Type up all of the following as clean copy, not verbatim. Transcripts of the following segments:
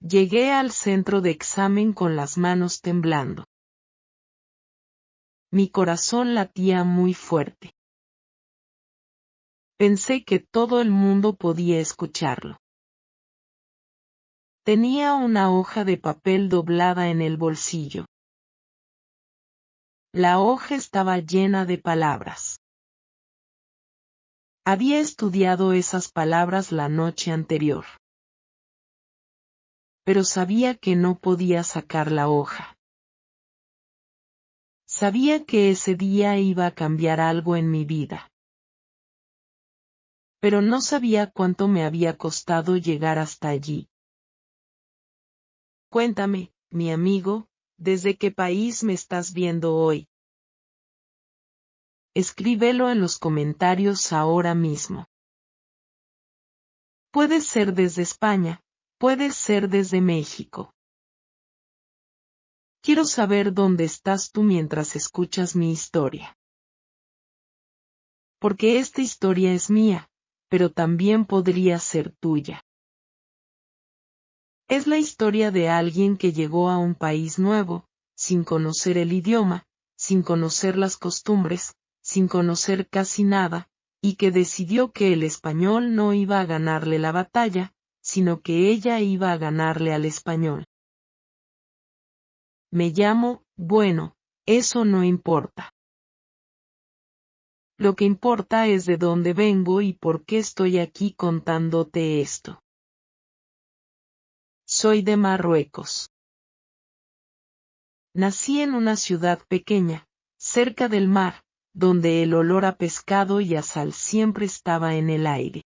Llegué al centro de examen con las manos temblando. Mi corazón latía muy fuerte. Pensé que todo el mundo podía escucharlo. Tenía una hoja de papel doblada en el bolsillo. La hoja estaba llena de palabras. Había estudiado esas palabras la noche anterior. Pero sabía que no podía sacar la hoja. Sabía que ese día iba a cambiar algo en mi vida. Pero no sabía cuánto me había costado llegar hasta allí. Cuéntame, mi amigo, ¿desde qué país me estás viendo hoy? Escríbelo en los comentarios ahora mismo. Puede ser desde España, puede ser desde México. Quiero saber dónde estás tú mientras escuchas mi historia. Porque esta historia es mía, pero también podría ser tuya. Es la historia de alguien que llegó a un país nuevo, sin conocer el idioma, sin conocer las costumbres, sin conocer casi nada, y que decidió que el español no iba a ganarle la batalla, sino que ella iba a ganarle al español. Me llamo, bueno, eso no importa. Lo que importa es de dónde vengo y por qué estoy aquí contándote esto. Soy de Marruecos. Nací en una ciudad pequeña, cerca del mar, donde el olor a pescado y a sal siempre estaba en el aire.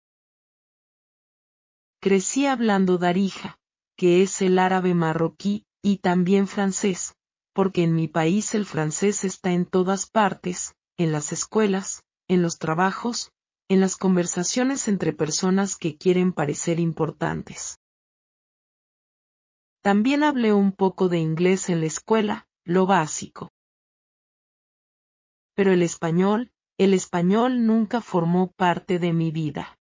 Crecí hablando darija, que es el árabe marroquí, y también francés, porque en mi país el francés está en todas partes, en las escuelas, en los trabajos, en las conversaciones entre personas que quieren parecer importantes. También hablé un poco de inglés en la escuela, lo básico. Pero el español nunca formó parte de mi vida.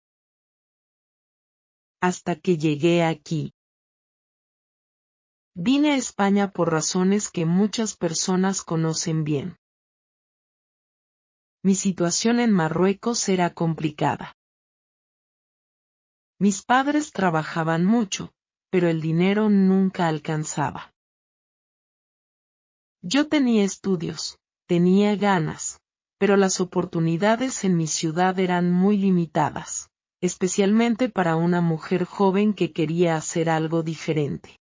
Hasta que llegué aquí. Vine a España por razones que muchas personas conocen bien. Mi situación en Marruecos era complicada. Mis padres trabajaban mucho, pero el dinero nunca alcanzaba. Yo tenía estudios, tenía ganas, pero las oportunidades en mi ciudad eran muy limitadas, especialmente para una mujer joven que quería hacer algo diferente.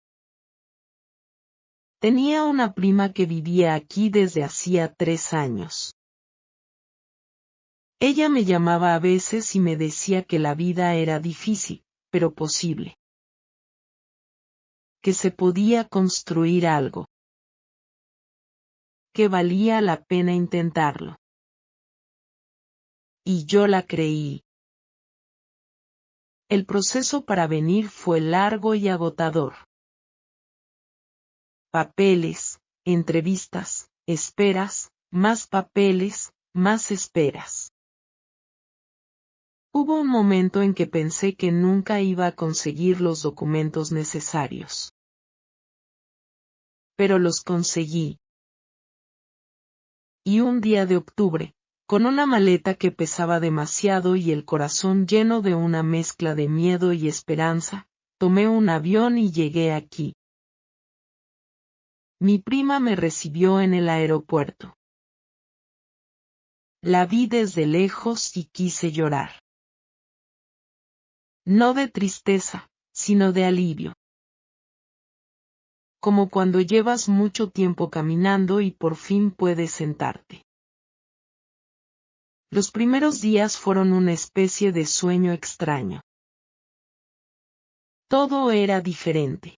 Tenía una prima que vivía aquí desde hacía 3 años. Ella me llamaba a veces y me decía que la vida era difícil, pero posible. Que se podía construir algo. Que valía la pena intentarlo. Y yo la creí. El proceso para venir fue largo y agotador. Papeles, entrevistas, esperas, más papeles, más esperas. Hubo un momento en que pensé que nunca iba a conseguir los documentos necesarios. Pero los conseguí. Y un día de octubre, con una maleta que pesaba demasiado y el corazón lleno de una mezcla de miedo y esperanza, tomé un avión y llegué aquí. Mi prima me recibió en el aeropuerto. La vi desde lejos y quise llorar. No de tristeza, sino de alivio. Como cuando llevas mucho tiempo caminando y por fin puedes sentarte. Los primeros días fueron una especie de sueño extraño. Todo era diferente.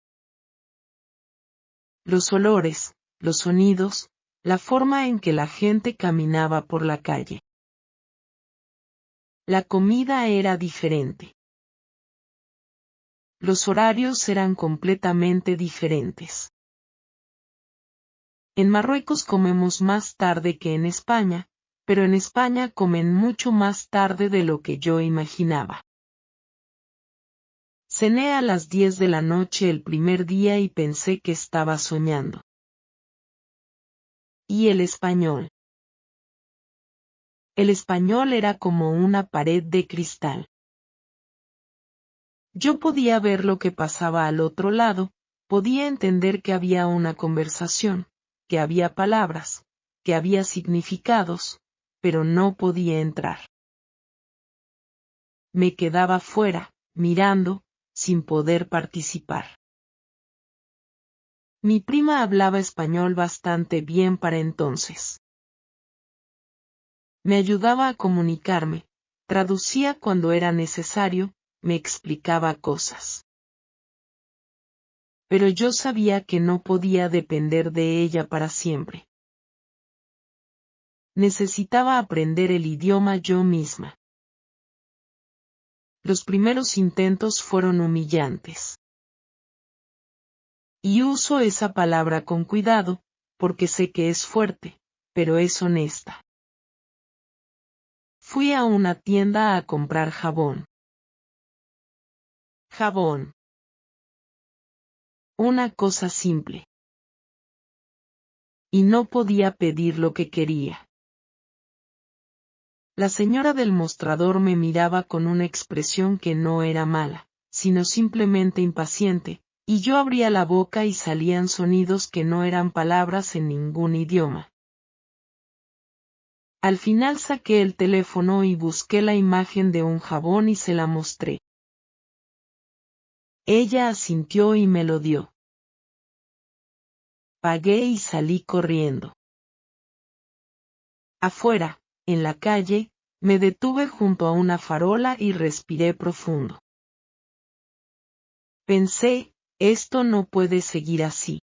Los olores, los sonidos, la forma en que la gente caminaba por la calle. La comida era diferente. Los horarios eran completamente diferentes. En Marruecos comemos más tarde que en España, pero en España comen mucho más tarde de lo que yo imaginaba. Cené a las 10 de la noche el primer día y pensé que estaba soñando. ¿Y el español? El español era como una pared de cristal. Yo podía ver lo que pasaba al otro lado, podía entender que había una conversación, que había palabras, que había significados, pero no podía entrar. Me quedaba fuera, mirando, sin poder participar. Mi prima hablaba español bastante bien para entonces. Me ayudaba a comunicarme, traducía cuando era necesario, me explicaba cosas. Pero yo sabía que no podía depender de ella para siempre. Necesitaba aprender el idioma yo misma. Los primeros intentos fueron humillantes. Y uso esa palabra con cuidado, porque sé que es fuerte, pero es honesta. Fui a una tienda a comprar jabón. Jabón. Una cosa simple. Y no podía pedir lo que quería. La señora del mostrador me miraba con una expresión que no era mala, sino simplemente impaciente, y yo abría la boca y salían sonidos que no eran palabras en ningún idioma. Al final saqué el teléfono y busqué la imagen de un jabón y se la mostré. Ella asintió y me lo dio. Pagué y salí corriendo. Afuera, en la calle, me detuve junto a una farola y respiré profundo. Pensé, esto no puede seguir así.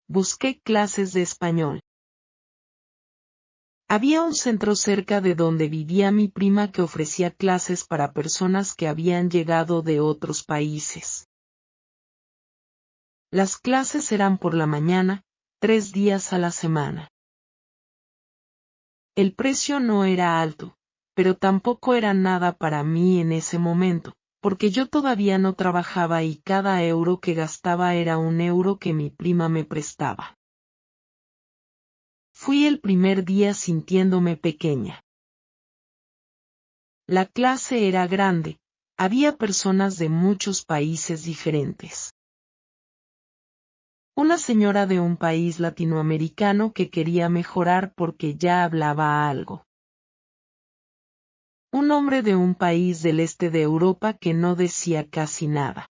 Busqué clases de español. Había un centro cerca de donde vivía mi prima que ofrecía clases para personas que habían llegado de otros países. Las clases eran por la mañana, 3 días a la semana. El precio no era alto, pero tampoco era nada para mí en ese momento, porque yo todavía no trabajaba y cada euro que gastaba era un euro que mi prima me prestaba. Fui el primer día sintiéndome pequeña. La clase era grande, había personas de muchos países diferentes. Una señora de un país latinoamericano que quería mejorar porque ya hablaba algo. Un hombre de un país del este de Europa que no decía casi nada.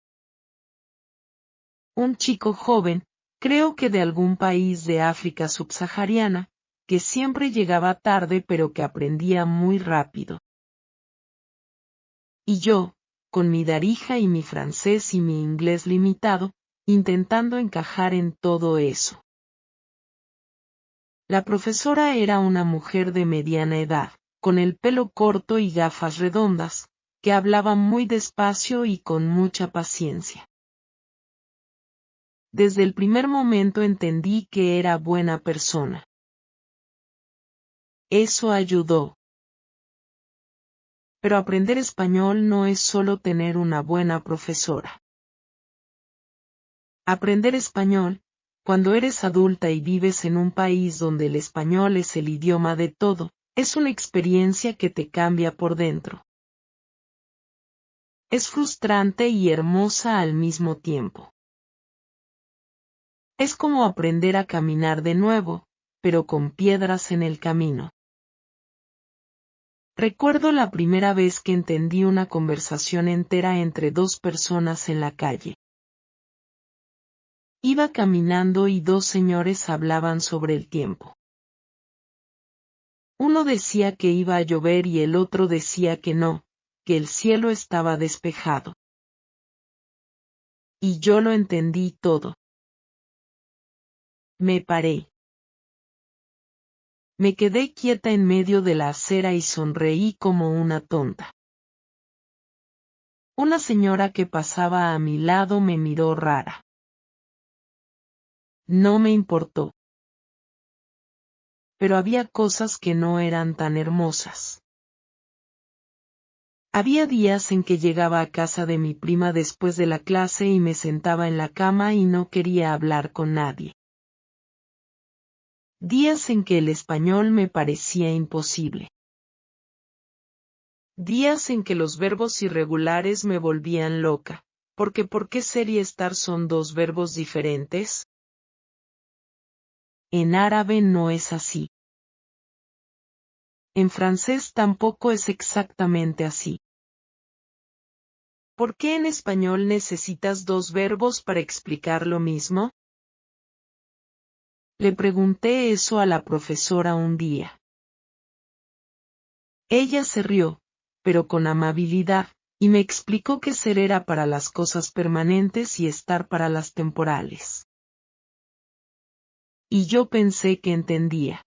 Un chico joven, creo que de algún país de África subsahariana, que siempre llegaba tarde pero que aprendía muy rápido. Y yo, con mi darija y mi francés y mi inglés limitado, intentando encajar en todo eso. La profesora era una mujer de mediana edad, con el pelo corto y gafas redondas, que hablaba muy despacio y con mucha paciencia. Desde el primer momento entendí que era buena persona. Eso ayudó. Pero aprender español no es solo tener una buena profesora. Aprender español, cuando eres adulta y vives en un país donde el español es el idioma de todo, es una experiencia que te cambia por dentro. Es frustrante y hermosa al mismo tiempo. Es como aprender a caminar de nuevo, pero con piedras en el camino. Recuerdo la primera vez que entendí una conversación entera entre dos personas en la calle. Iba caminando y dos señores hablaban sobre el tiempo. Uno decía que iba a llover y el otro decía que no, que el cielo estaba despejado. Y yo lo entendí todo. Me paré. Me quedé quieta en medio de la acera y sonreí como una tonta. Una señora que pasaba a mi lado me miró rara. No me importó. Pero había cosas que no eran tan hermosas. Había días en que llegaba a casa de mi prima después de la clase y me sentaba en la cama y no quería hablar con nadie. Días en que el español me parecía imposible. Días en que los verbos irregulares me volvían loca, porque ¿por qué ser y estar son dos verbos diferentes? En árabe no es así. En francés tampoco es exactamente así. ¿Por qué en español necesitas dos verbos para explicar lo mismo? Le pregunté eso a la profesora un día. Ella se rió, pero con amabilidad, y me explicó que ser era para las cosas permanentes y estar para las temporales. Y yo pensé que entendía.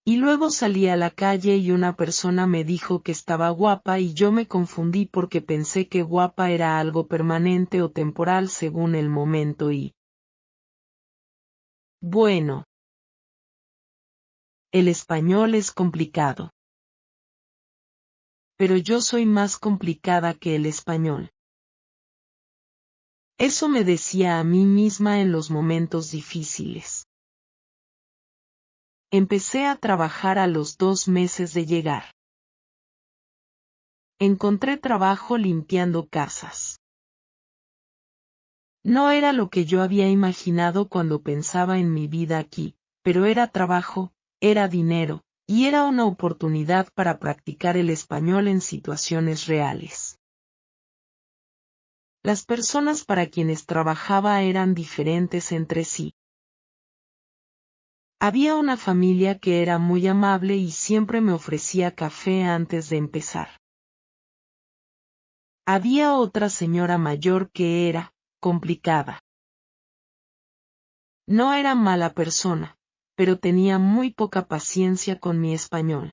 Y luego salí a la calle y una persona me dijo que estaba guapa y yo me confundí porque pensé que guapa era algo permanente o temporal según el momento y... Bueno. El español es complicado. Pero yo soy más complicada que el español. Eso me decía a mí misma en los momentos difíciles. Empecé a trabajar a los 2 meses de llegar. Encontré trabajo limpiando casas. No era lo que yo había imaginado cuando pensaba en mi vida aquí, pero era trabajo, era dinero, y era una oportunidad para practicar el español en situaciones reales. Las personas para quienes trabajaba eran diferentes entre sí. Había una familia que era muy amable y siempre me ofrecía café antes de empezar. Había otra señora mayor que era complicada. No era mala persona, pero tenía muy poca paciencia con mi español.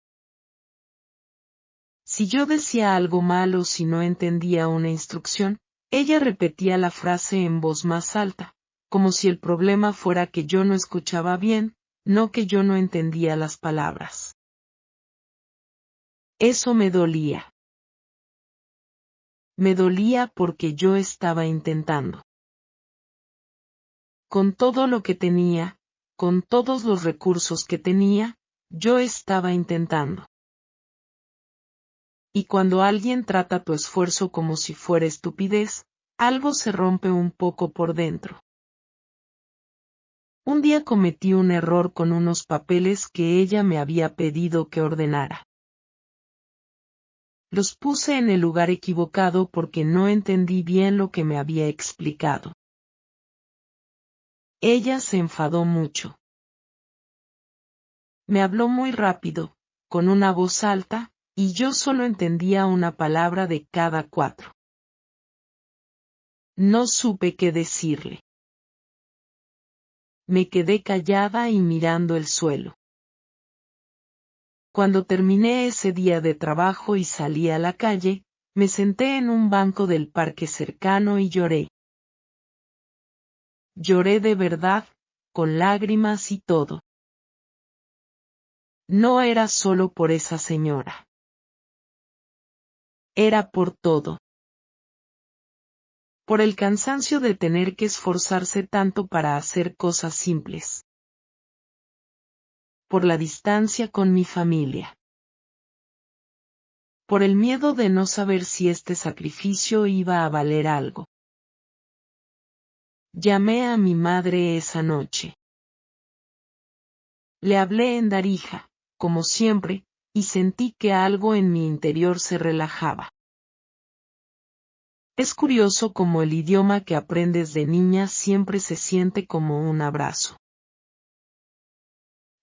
Si yo decía algo mal o si no entendía una instrucción, ella repetía la frase en voz más alta, como si el problema fuera que yo no escuchaba bien, no que yo no entendía las palabras. Eso me dolía. Me dolía porque yo estaba intentando. Con todo lo que tenía, con todos los recursos que tenía, yo estaba intentando. Y cuando alguien trata tu esfuerzo como si fuera estupidez, algo se rompe un poco por dentro. Un día cometí un error con unos papeles que ella me había pedido que ordenara. Los puse en el lugar equivocado porque no entendí bien lo que me había explicado. Ella se enfadó mucho. Me habló muy rápido, con una voz alta, y yo solo entendía una palabra de cada 4. No supe qué decirle. Me quedé callada y mirando el suelo. Cuando terminé ese día de trabajo y salí a la calle, me senté en un banco del parque cercano y lloré. Lloré de verdad, con lágrimas y todo. No era solo por esa señora. Era por todo. Por el cansancio de tener que esforzarse tanto para hacer cosas simples. Por la distancia con mi familia. Por el miedo de no saber si este sacrificio iba a valer algo. Llamé a mi madre esa noche. Le hablé en Darija, como siempre, y sentí que algo en mi interior se relajaba. Es curioso cómo el idioma que aprendes de niña siempre se siente como un abrazo.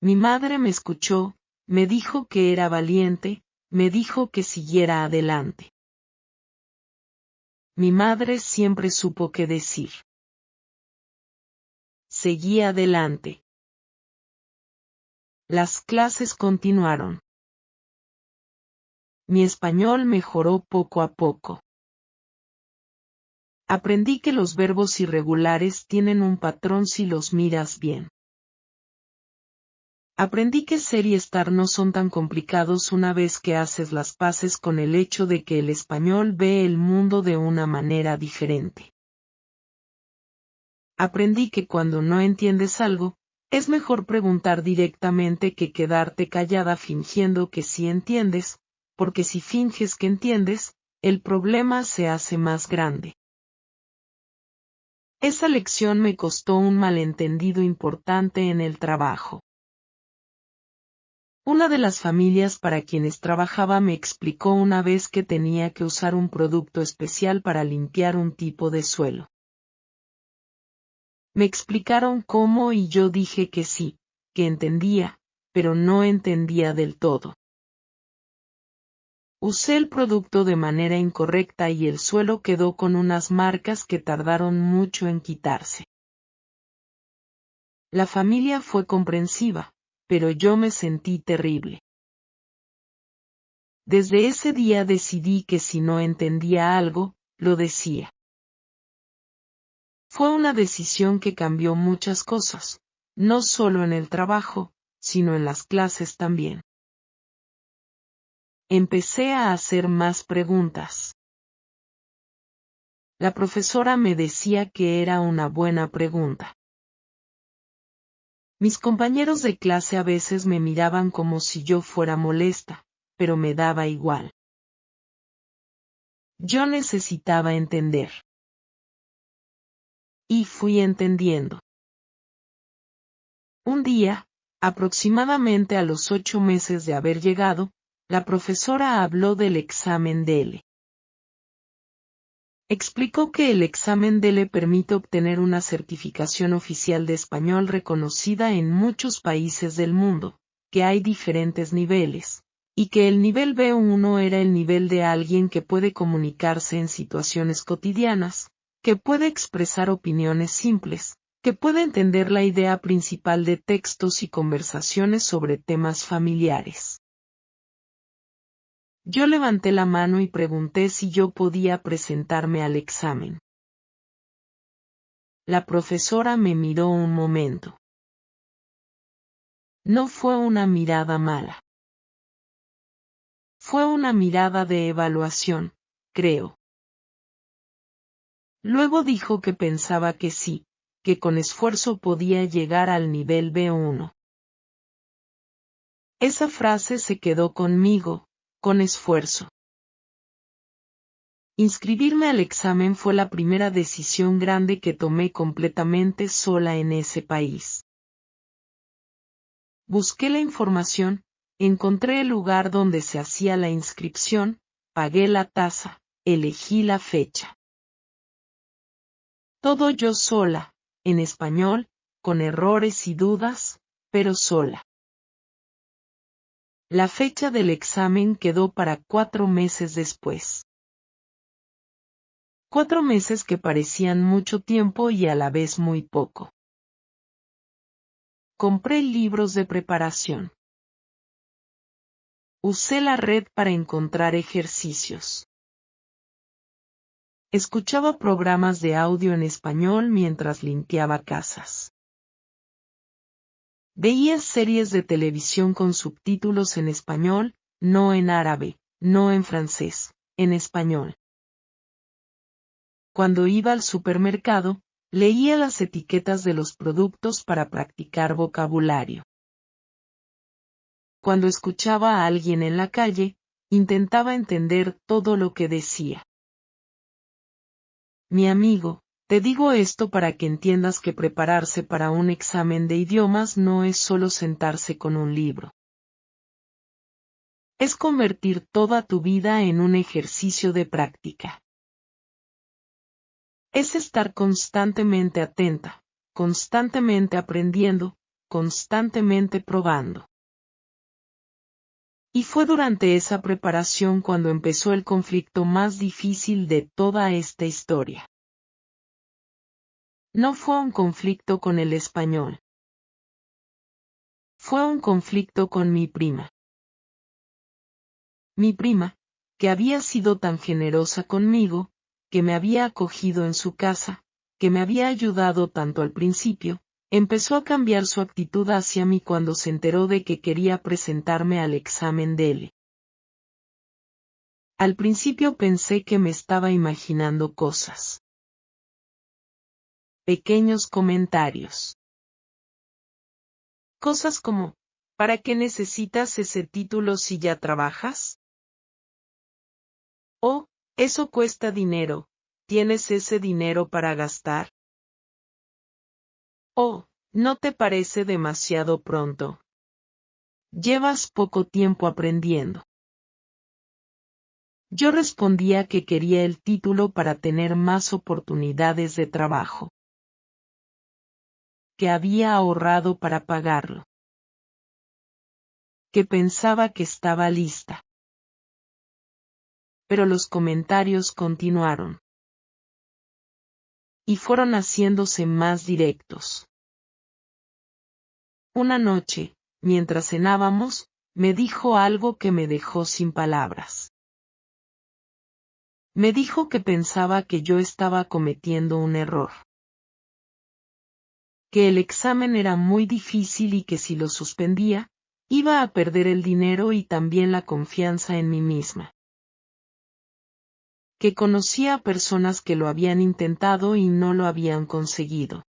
Mi madre me escuchó, me dijo que era valiente, me dijo que siguiera adelante. Mi madre siempre supo qué decir. Seguí adelante. Las clases continuaron. Mi español mejoró poco a poco. Aprendí que los verbos irregulares tienen un patrón si los miras bien. Aprendí que ser y estar no son tan complicados una vez que haces las paces con el hecho de que el español ve el mundo de una manera diferente. Aprendí que cuando no entiendes algo, es mejor preguntar directamente que quedarte callada fingiendo que sí entiendes, porque si finges que entiendes, el problema se hace más grande. Esa lección me costó un malentendido importante en el trabajo. Una de las familias para quienes trabajaba me explicó una vez que tenía que usar un producto especial para limpiar un tipo de suelo. Me explicaron cómo y yo dije que sí, que entendía, pero no entendía del todo. Usé el producto de manera incorrecta y el suelo quedó con unas marcas que tardaron mucho en quitarse. La familia fue comprensiva, pero yo me sentí terrible. Desde ese día decidí que si no entendía algo, lo decía. Fue una decisión que cambió muchas cosas, no solo en el trabajo, sino en las clases también. Empecé a hacer más preguntas. La profesora me decía que era una buena pregunta. Mis compañeros de clase a veces me miraban como si yo fuera molesta, pero me daba igual. Yo necesitaba entender. Y fui entendiendo. Un día, aproximadamente a los 8 meses de haber llegado, la profesora habló del examen DELE. Explicó que el examen DELE permite obtener una certificación oficial de español reconocida en muchos países del mundo, que hay diferentes niveles, y que el nivel B1 era el nivel de alguien que puede comunicarse en situaciones cotidianas, que puede expresar opiniones simples, que puede entender la idea principal de textos y conversaciones sobre temas familiares. Yo levanté la mano y pregunté si yo podía presentarme al examen. La profesora me miró un momento. No fue una mirada mala. Fue una mirada de evaluación, creo. Luego dijo que pensaba que sí, que con esfuerzo podía llegar al nivel B1. Esa frase se quedó conmigo, con esfuerzo. Inscribirme al examen fue la primera decisión grande que tomé completamente sola en ese país. Busqué la información, encontré el lugar donde se hacía la inscripción, pagué la tasa, elegí la fecha. Todo yo sola, en español, con errores y dudas, pero sola. La fecha del examen quedó para 4 meses después. 4 meses que parecían mucho tiempo y a la vez muy poco. Compré libros de preparación. Usé la red para encontrar ejercicios. Escuchaba programas de audio en español mientras limpiaba casas. Veía series de televisión con subtítulos en español, no en árabe, no en francés, en español. Cuando iba al supermercado, leía las etiquetas de los productos para practicar vocabulario. Cuando escuchaba a alguien en la calle, intentaba entender todo lo que decía. Mi amigo, te digo esto para que entiendas que prepararse para un examen de idiomas no es solo sentarse con un libro. Es convertir toda tu vida en un ejercicio de práctica. Es estar constantemente atenta, constantemente aprendiendo, constantemente probando. Y fue durante esa preparación cuando empezó el conflicto más difícil de toda esta historia. No fue un conflicto con el español. Fue un conflicto con mi prima. Mi prima, que había sido tan generosa conmigo, que me había acogido en su casa, que me había ayudado tanto al principio, Empezó a cambiar su actitud hacia mí cuando se enteró de que quería presentarme al examen DELE. Al principio pensé que me estaba imaginando cosas. Pequeños comentarios. Cosas como, ¿para qué necesitas ese título si ya trabajas? O, eso cuesta dinero, ¿tienes ese dinero para gastar? O, ¿no te parece demasiado pronto? Llevas poco tiempo aprendiendo. Yo respondía que quería el título para tener más oportunidades de trabajo. Que había ahorrado para pagarlo. Que pensaba que estaba lista. Pero los comentarios continuaron. Y fueron haciéndose más directos. Una noche, mientras cenábamos, me dijo algo que me dejó sin palabras. Me dijo que pensaba que yo estaba cometiendo un error. Que el examen era muy difícil y que si lo suspendía, iba a perder el dinero y también la confianza en mí misma. Que conocía a personas que lo habían intentado y no lo habían conseguido.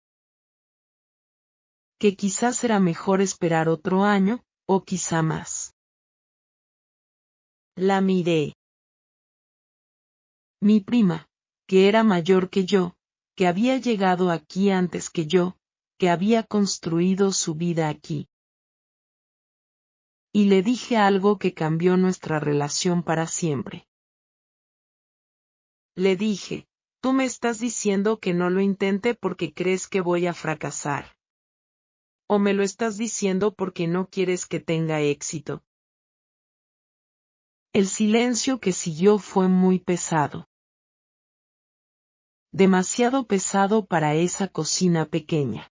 Que quizás era mejor esperar otro año, o quizá más. La miré. Mi prima, que era mayor que yo, que había llegado aquí antes que yo, que había construido su vida aquí. Y le dije algo que cambió nuestra relación para siempre. Le dije, tú me estás diciendo que no lo intente porque crees que voy a fracasar. O me lo estás diciendo porque no quieres que tenga éxito. El silencio que siguió fue muy pesado. Demasiado pesado para esa cocina pequeña.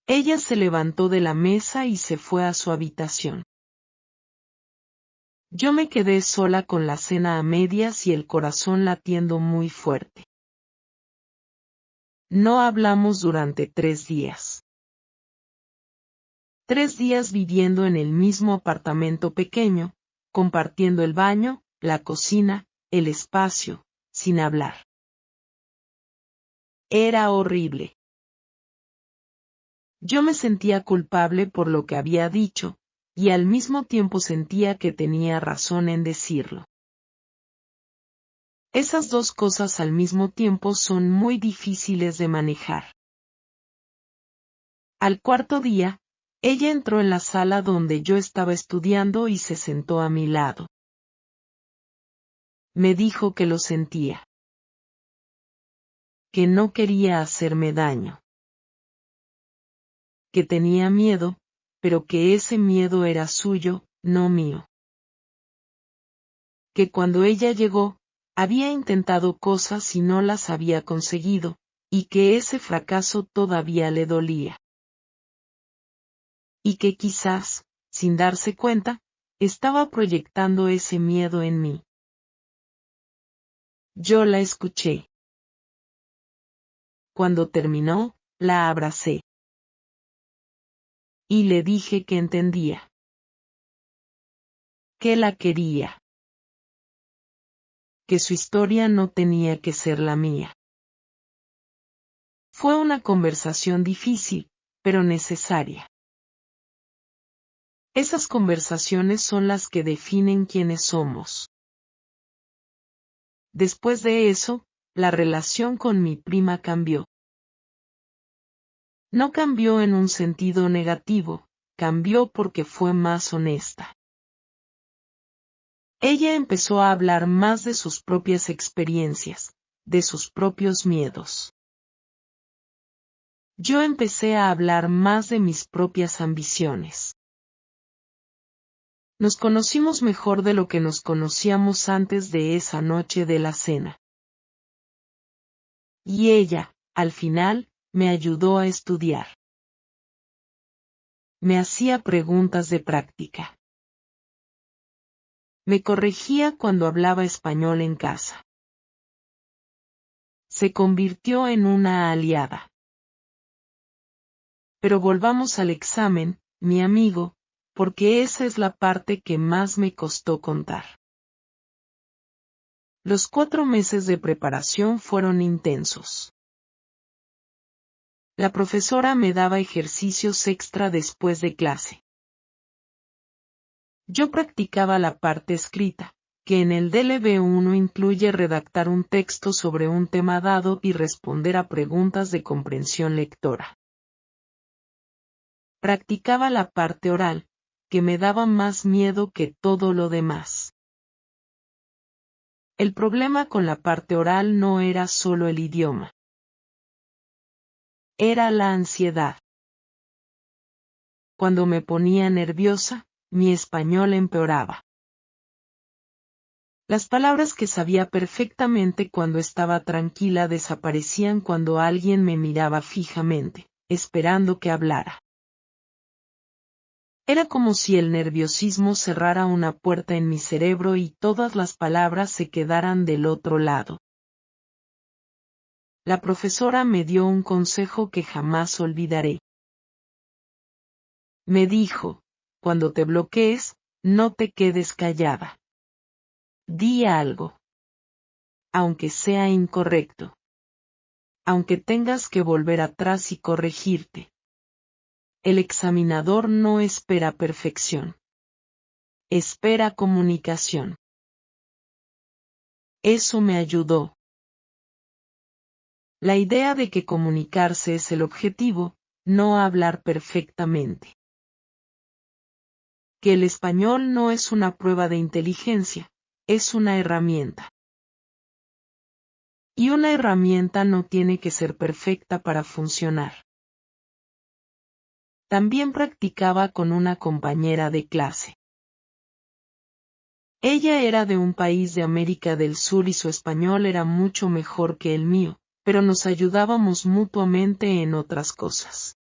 Ella se levantó de la mesa y se fue a su habitación. Yo me quedé sola con la cena a medias y el corazón latiendo muy fuerte. No hablamos durante 3 días. 3 días viviendo en el mismo apartamento pequeño, compartiendo el baño, la cocina, el espacio, sin hablar. Era horrible. Yo me sentía culpable por lo que había dicho, y al mismo tiempo sentía que tenía razón en decirlo. Esas dos cosas al mismo tiempo son muy difíciles de manejar. Al cuarto día, ella entró en la sala donde yo estaba estudiando y se sentó a mi lado. Me dijo que lo sentía. Que no quería hacerme daño. Que tenía miedo, pero que ese miedo era suyo, no mío. Que cuando ella llegó, había intentado cosas y no las había conseguido, y que ese fracaso todavía le dolía. Y que quizás, sin darse cuenta, estaba proyectando ese miedo en mí. Yo la escuché. Cuando terminó, la abracé. Y le dije que entendía. Que la quería. Que su historia no tenía que ser la mía. Fue una conversación difícil, pero necesaria. Esas conversaciones son las que definen quiénes somos. Después de eso, la relación con mi prima cambió. No cambió en un sentido negativo, cambió porque fue más honesta. Ella empezó a hablar más de sus propias experiencias, de sus propios miedos. Yo empecé a hablar más de mis propias ambiciones. Nos conocimos mejor de lo que nos conocíamos antes de esa noche de la cena. Y ella, al final, me ayudó a estudiar. Me hacía preguntas de práctica. Me corregía cuando hablaba español en casa. Se convirtió en una aliada. Pero volvamos al examen, mi amigo, porque esa es la parte que más me costó contar. Los 4 meses de preparación fueron intensos. La profesora me daba ejercicios extra después de clase. Yo practicaba la parte escrita, que en el DLB1 incluye redactar un texto sobre un tema dado y responder a preguntas de comprensión lectora. Practicaba la parte oral, que me daba más miedo que todo lo demás. El problema con la parte oral no era solo el idioma. Era la ansiedad. Cuando me ponía nerviosa, mi español empeoraba. Las palabras que sabía perfectamente cuando estaba tranquila desaparecían cuando alguien me miraba fijamente, esperando que hablara. Era como si el nerviosismo cerrara una puerta en mi cerebro y todas las palabras se quedaran del otro lado. La profesora me dio un consejo que jamás olvidaré. Me dijo, cuando te bloquees, no te quedes callada. Di algo. Aunque sea incorrecto. Aunque tengas que volver atrás y corregirte. El examinador no espera perfección. Espera comunicación. Eso me ayudó. La idea de que comunicarse es el objetivo, no hablar perfectamente. Que el español no es una prueba de inteligencia, es una herramienta. Y una herramienta no tiene que ser perfecta para funcionar. También practicaba con una compañera de clase. Ella era de un país de América del Sur y su español era mucho mejor que el mío, pero nos ayudábamos mutuamente en otras cosas.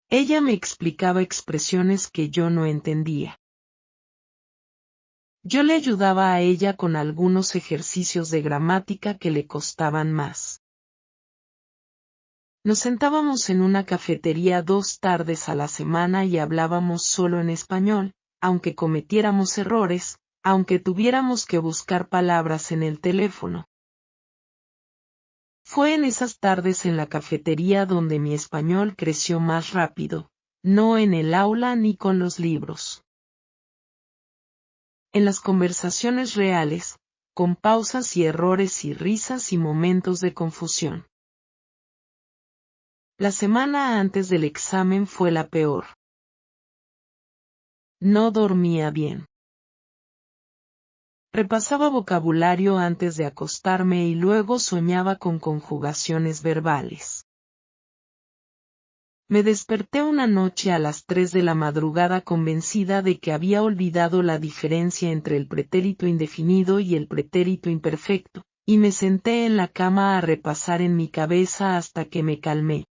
Ella me explicaba expresiones que yo no entendía. Yo le ayudaba a ella con algunos ejercicios de gramática que le costaban más. Nos sentábamos en una cafetería 2 tardes a la semana y hablábamos solo en español, aunque cometiéramos errores, aunque tuviéramos que buscar palabras en el teléfono. Fue en esas tardes en la cafetería donde mi español creció más rápido, no en el aula ni con los libros. En las conversaciones reales, con pausas y errores y risas y momentos de confusión. La semana antes del examen fue la peor. No dormía bien. Repasaba vocabulario antes de acostarme y luego soñaba con conjugaciones verbales. Me desperté una noche a las 3 de la madrugada convencida de que había olvidado la diferencia entre el pretérito indefinido y el pretérito imperfecto, y me senté en la cama a repasar en mi cabeza hasta que me calmé.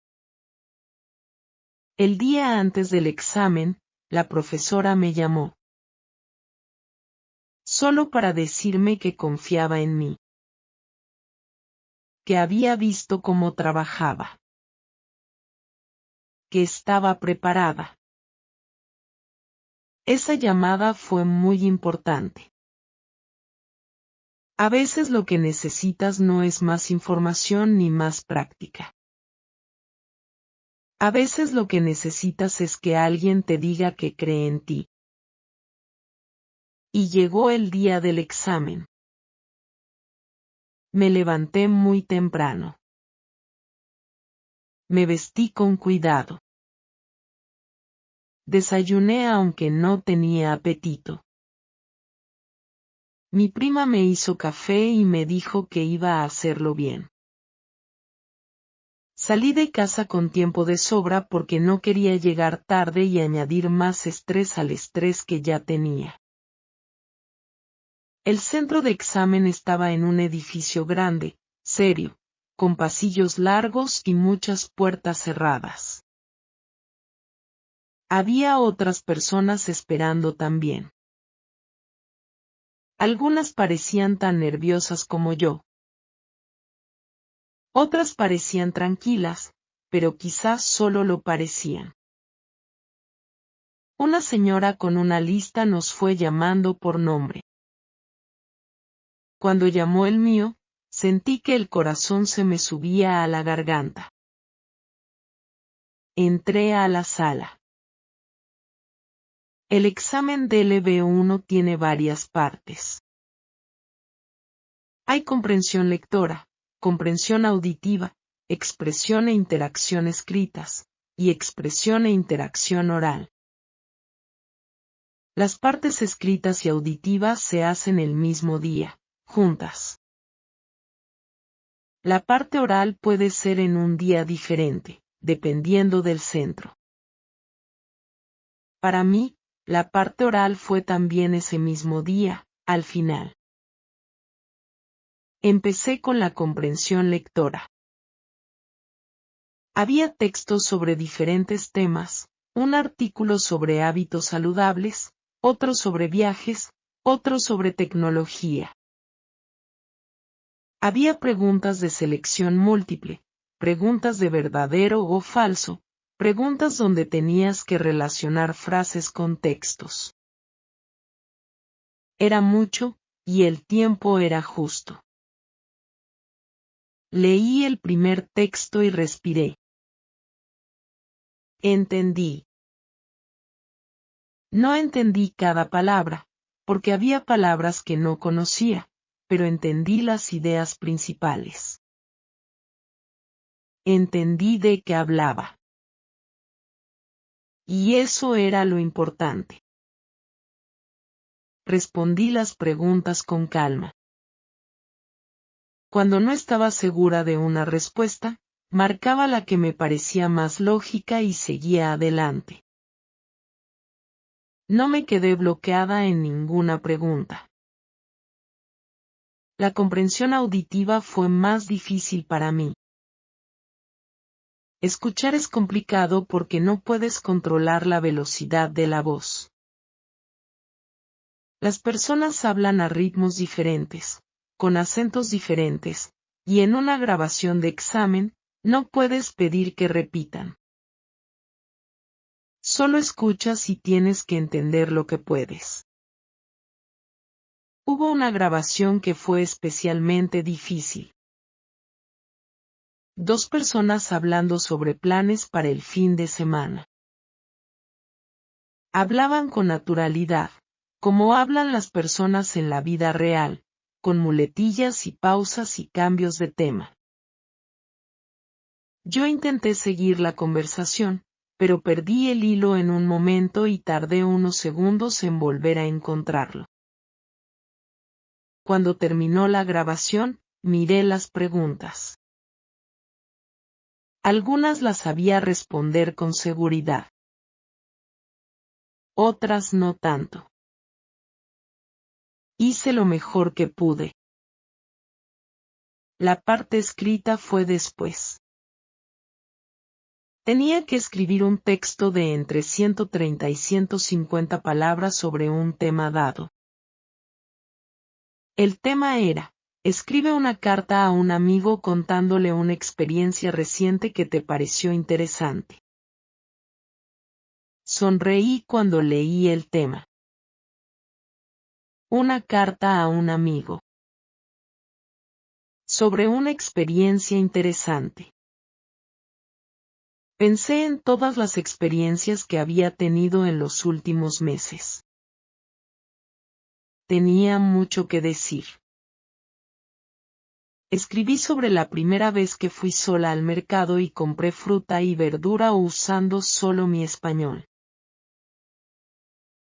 El día antes del examen, la profesora me llamó. Solo para decirme que confiaba en mí. Que había visto cómo trabajaba. Que estaba preparada. Esa llamada fue muy importante. A veces lo que necesitas no es más información ni más práctica. A veces lo que necesitas es que alguien te diga que cree en ti. Y llegó el día del examen. Me levanté muy temprano. Me vestí con cuidado. Desayuné aunque no tenía apetito. Mi prima me hizo café y me dijo que iba a hacerlo bien. Salí de casa con tiempo de sobra porque no quería llegar tarde y añadir más estrés al estrés que ya tenía. El centro de examen estaba en un edificio grande, serio, con pasillos largos y muchas puertas cerradas. Había otras personas esperando también. Algunas parecían tan nerviosas como yo. Otras parecían tranquilas, pero quizás solo lo parecían. Una señora con una lista nos fue llamando por nombre. Cuando llamó el mío, sentí que el corazón se me subía a la garganta. Entré a la sala. El examen del LB1 tiene varias partes. Hay comprensión lectora, comprensión auditiva, expresión e interacción escritas, y expresión e interacción oral. Las partes escritas y auditivas se hacen el mismo día, juntas. La parte oral puede ser en un día diferente, dependiendo del centro. Para mí, la parte oral fue también ese mismo día, al final. Empecé con la comprensión lectora. Había textos sobre diferentes temas, un artículo sobre hábitos saludables, otro sobre viajes, otro sobre tecnología. Había preguntas de selección múltiple, preguntas de verdadero o falso, preguntas donde tenías que relacionar frases con textos. Era mucho, y el tiempo era justo. Leí el primer texto y respiré. Entendí. No entendí cada palabra, porque había palabras que no conocía, pero entendí las ideas principales. Entendí de qué hablaba. Y eso era lo importante. Respondí las preguntas con calma. Cuando no estaba segura de una respuesta, marcaba la que me parecía más lógica y seguía adelante. No me quedé bloqueada en ninguna pregunta. La comprensión auditiva fue más difícil para mí. Escuchar es complicado porque no puedes controlar la velocidad de la voz. Las personas hablan a ritmos diferentes, con acentos diferentes, y en una grabación de examen, no puedes pedir que repitan. Solo escuchas y tienes que entender lo que puedes. Hubo una grabación que fue especialmente difícil. Dos personas hablando sobre planes para el fin de semana. Hablaban con naturalidad, como hablan las personas en la vida real, con muletillas y pausas y cambios de tema. Yo intenté seguir la conversación, pero perdí el hilo en un momento y tardé unos segundos en volver a encontrarlo. Cuando terminó la grabación, miré las preguntas. Algunas las sabía responder con seguridad. Otras no tanto. Hice lo mejor que pude. La parte escrita fue después. Tenía que escribir un texto de entre 130 y 150 palabras sobre un tema dado. El tema era, escribe una carta a un amigo contándole una experiencia reciente que te pareció interesante. Sonreí cuando leí el tema. Una carta a un amigo. Sobre una experiencia interesante. Pensé en todas las experiencias que había tenido en los últimos meses. Tenía mucho que decir. Escribí sobre la primera vez que fui sola al mercado y compré fruta y verdura usando solo mi español.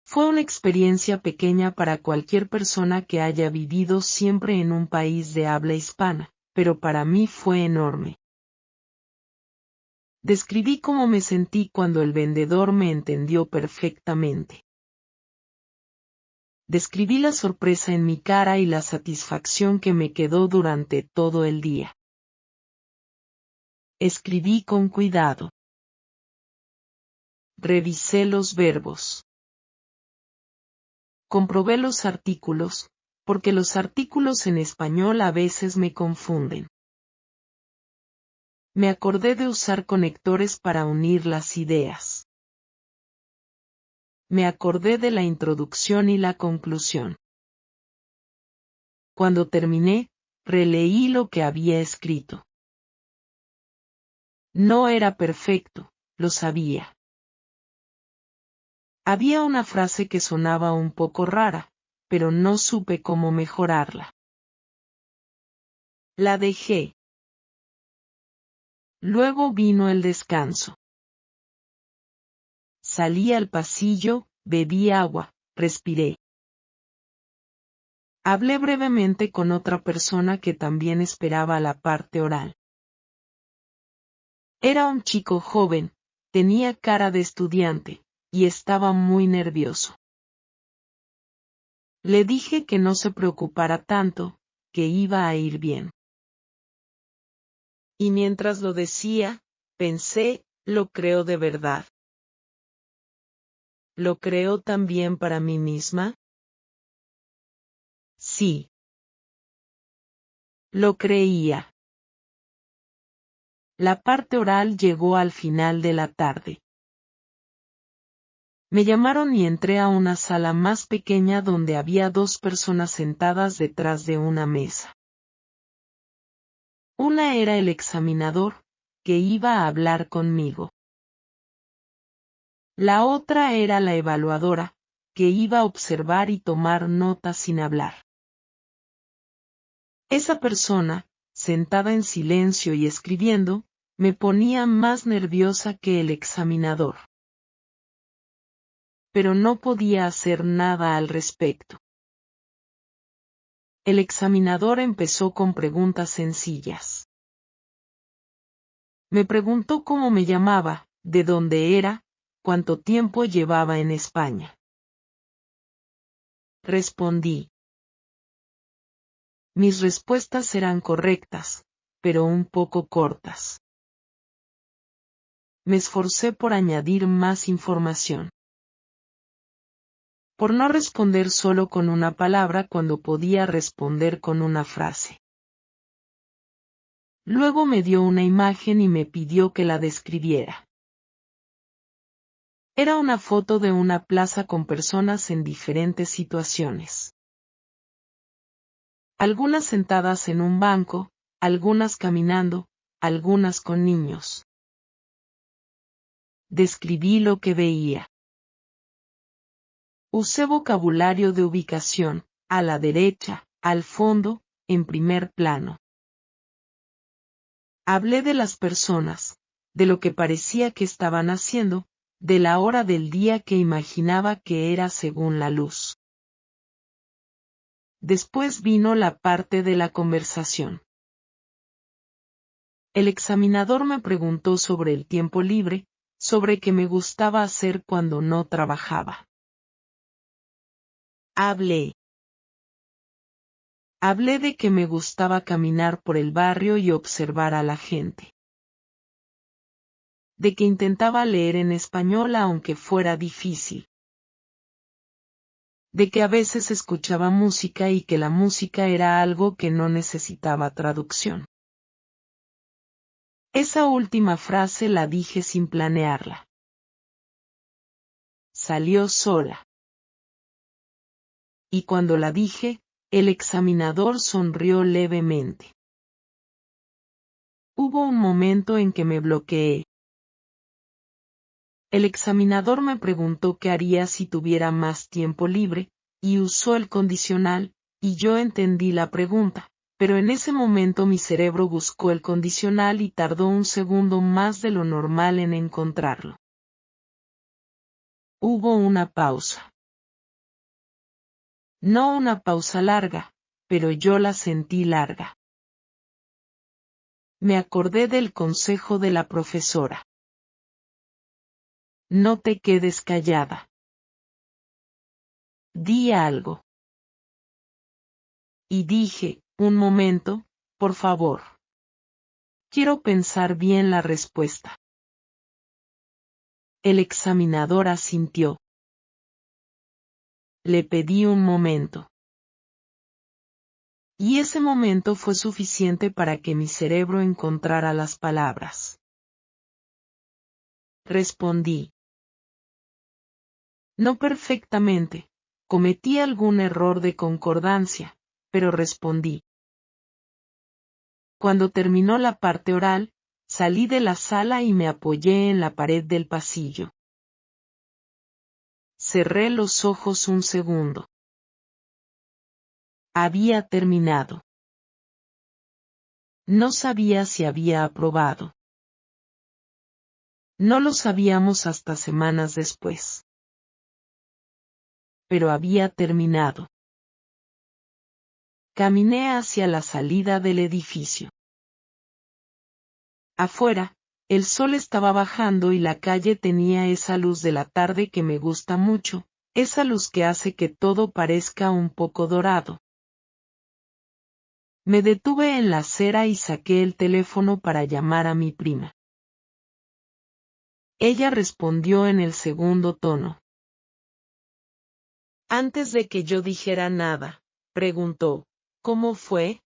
Fue una experiencia pequeña para cualquier persona que haya vivido siempre en un país de habla hispana, pero para mí fue enorme. Describí cómo me sentí cuando el vendedor me entendió perfectamente. Describí la sorpresa en mi cara y la satisfacción que me quedó durante todo el día. Escribí con cuidado. Revisé los verbos. Comprobé los artículos, porque los artículos en español a veces me confunden. Me acordé de usar conectores para unir las ideas. Me acordé de la introducción y la conclusión. Cuando terminé, releí lo que había escrito. No era perfecto, lo sabía. Había una frase que sonaba un poco rara, pero no supe cómo mejorarla. La dejé. Luego vino el descanso. Salí al pasillo, bebí agua, respiré. Hablé brevemente con otra persona que también esperaba la parte oral. Era un chico joven, tenía cara de estudiante, y estaba muy nervioso. Le dije que no se preocupara tanto, que iba a ir bien. Y mientras lo decía, pensé, lo creo de verdad. ¿Lo creo también para mí misma? Sí. Lo creía. La parte oral llegó al final de la tarde. Me llamaron y entré a una sala más pequeña donde había 2 personas sentadas detrás de una mesa. Una era el examinador, que iba a hablar conmigo. La otra era la evaluadora, que iba a observar y tomar notas sin hablar. Esa persona, sentada en silencio y escribiendo, me ponía más nerviosa que el examinador. Pero no podía hacer nada al respecto. El examinador empezó con preguntas sencillas. Me preguntó cómo me llamaba, de dónde era, cuánto tiempo llevaba en España. Respondí. Mis respuestas eran correctas, pero un poco cortas. Me esforcé por añadir más información. Por no responder solo con una palabra cuando podía responder con una frase. Luego me dio una imagen y me pidió que la describiera. Era una foto de una plaza con personas en diferentes situaciones. Algunas sentadas en un banco, algunas caminando, algunas con niños. Describí lo que veía. Usé vocabulario de ubicación, a la derecha, al fondo, en primer plano. Hablé de las personas, de lo que parecía que estaban haciendo, de la hora del día que imaginaba que era según la luz. Después vino la parte de la conversación. El examinador me preguntó sobre el tiempo libre, sobre qué me gustaba hacer cuando no trabajaba. Hablé de que me gustaba caminar por el barrio y observar a la gente. De que intentaba leer en español aunque fuera difícil. De que a veces escuchaba música y que la música era algo que no necesitaba traducción. Esa última frase la dije sin planearla. Salió sola. Y cuando la dije, el examinador sonrió levemente. Hubo un momento en que me bloqueé. El examinador me preguntó qué haría si tuviera más tiempo libre, y usó el condicional, y yo entendí la pregunta, pero en ese momento mi cerebro buscó el condicional y tardó un segundo más de lo normal en encontrarlo. Hubo una pausa. No una pausa larga, pero yo la sentí larga. Me acordé del consejo de la profesora. No te quedes callada. Di algo. Y dije, un momento, por favor. Quiero pensar bien la respuesta. El examinador asintió. Le pedí un momento. Y ese momento fue suficiente para que mi cerebro encontrara las palabras. Respondí. No perfectamente, cometí algún error de concordancia, pero respondí. Cuando terminó la parte oral, salí de la sala y me apoyé en la pared del pasillo. Cerré los ojos un segundo. Había terminado. No sabía si había aprobado. No lo sabíamos hasta semanas después. Pero había terminado. Caminé hacia la salida del edificio. Afuera, el sol estaba bajando y la calle tenía esa luz de la tarde que me gusta mucho, esa luz que hace que todo parezca un poco dorado. Me detuve en la acera y saqué el teléfono para llamar a mi prima. Ella respondió en el segundo tono. Antes de que yo dijera nada, preguntó, ¿cómo fue?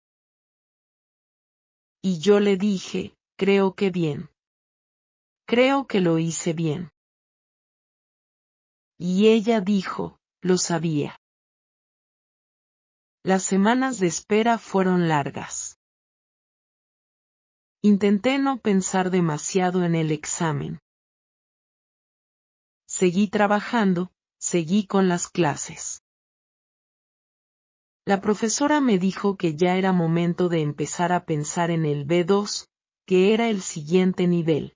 Y yo le dije, creo que bien. Creo que lo hice bien. Y ella dijo, lo sabía. Las semanas de espera fueron largas. Intenté no pensar demasiado en el examen. Seguí trabajando, seguí con las clases. La profesora me dijo que ya era momento de empezar a pensar en el B2, que era el siguiente nivel.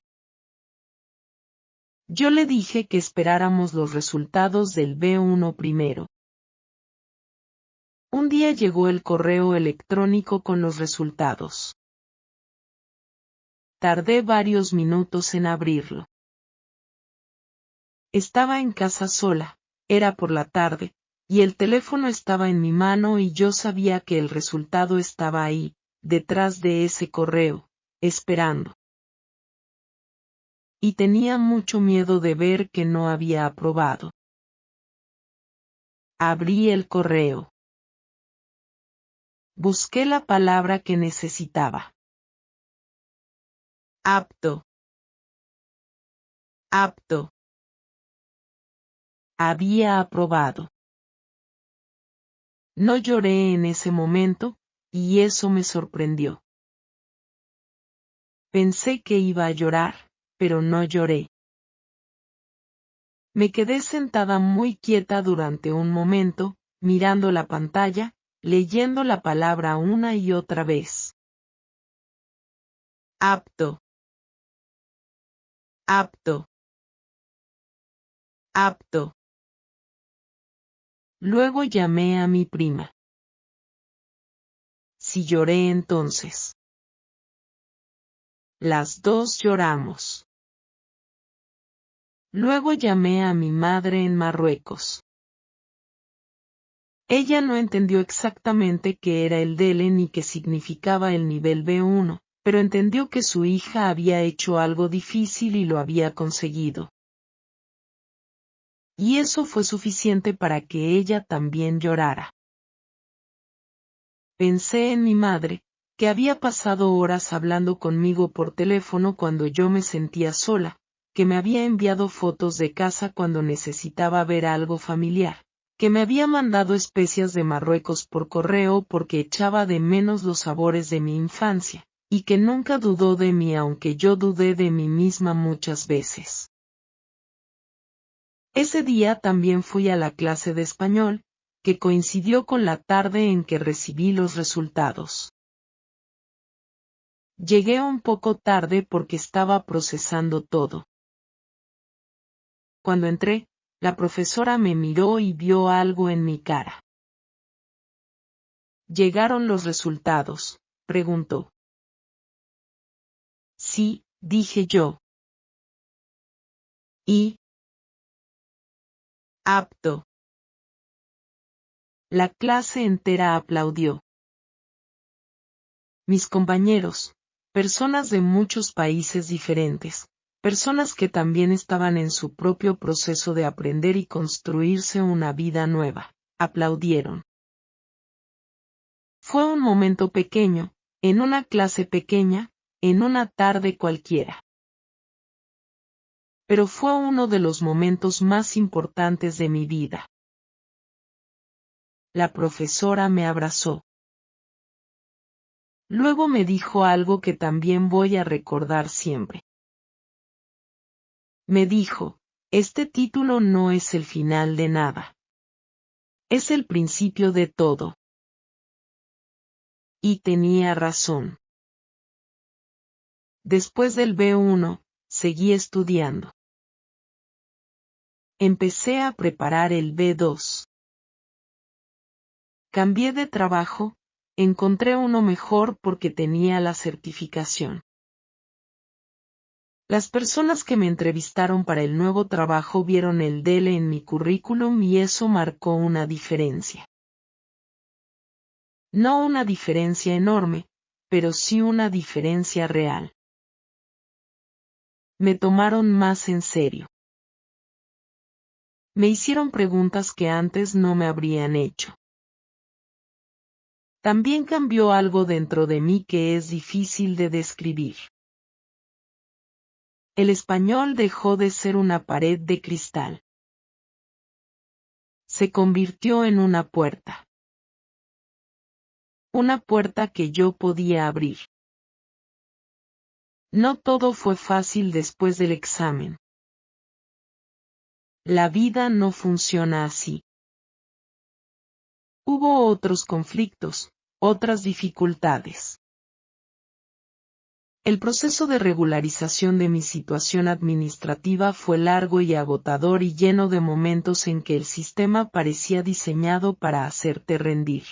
Yo le dije que esperáramos los resultados del B1 primero. Un día llegó el correo electrónico con los resultados. Tardé varios minutos en abrirlo. Estaba en casa sola, era por la tarde, y el teléfono estaba en mi mano y yo sabía que el resultado estaba ahí, detrás de ese correo, esperando. Y tenía mucho miedo de ver que no había aprobado. Abrí el correo. Busqué la palabra que necesitaba. Apto. Apto. Había aprobado. No lloré en ese momento, y eso me sorprendió. Pensé que iba a llorar, pero no lloré. Me quedé sentada muy quieta durante un momento, mirando la pantalla, leyendo la palabra una y otra vez. Apto. Apto. Apto. Luego llamé a mi prima. Si lloré entonces. Las dos lloramos. Luego llamé a mi madre en Marruecos. Ella no entendió exactamente qué era el DELE ni qué significaba el nivel B1, pero entendió que su hija había hecho algo difícil y lo había conseguido. Y eso fue suficiente para que ella también llorara. Pensé en mi madre, que había pasado horas hablando conmigo por teléfono cuando yo me sentía sola, que me había enviado fotos de casa cuando necesitaba ver algo familiar, que me había mandado especias de Marruecos por correo porque echaba de menos los sabores de mi infancia, y que nunca dudó de mí aunque yo dudé de mí misma muchas veces. Ese día también fui a la clase de español, que coincidió con la tarde en que recibí los resultados. Llegué un poco tarde porque estaba procesando todo. Cuando entré, la profesora me miró y vio algo en mi cara. ¿Llegaron los resultados?, preguntó. Sí, dije yo. ¿Y? Apto. La clase entera aplaudió. Mis compañeros, personas de muchos países diferentes, personas que también estaban en su propio proceso de aprender y construirse una vida nueva, aplaudieron. Fue un momento pequeño, en una clase pequeña, en una tarde cualquiera. Pero fue uno de los momentos más importantes de mi vida. La profesora me abrazó. Luego me dijo algo que también voy a recordar siempre. Me dijo, este título no es el final de nada. Es el principio de todo. Y tenía razón. Después del B1, seguí estudiando. Empecé a preparar el B2. Cambié de trabajo, encontré uno mejor porque tenía la certificación. Las personas que me entrevistaron para el nuevo trabajo vieron el DEL en mi currículum y eso marcó una diferencia. No una diferencia enorme, pero sí una diferencia real. Me tomaron más en serio. Me hicieron preguntas que antes no me habrían hecho. También cambió algo dentro de mí que es difícil de describir. El español dejó de ser una pared de cristal. Se convirtió en una puerta. Una puerta que yo podía abrir. No todo fue fácil después del examen. La vida no funciona así. Hubo otros conflictos, otras dificultades. El proceso de regularización de mi situación administrativa fue largo y agotador y lleno de momentos en que el sistema parecía diseñado para hacerte rendir.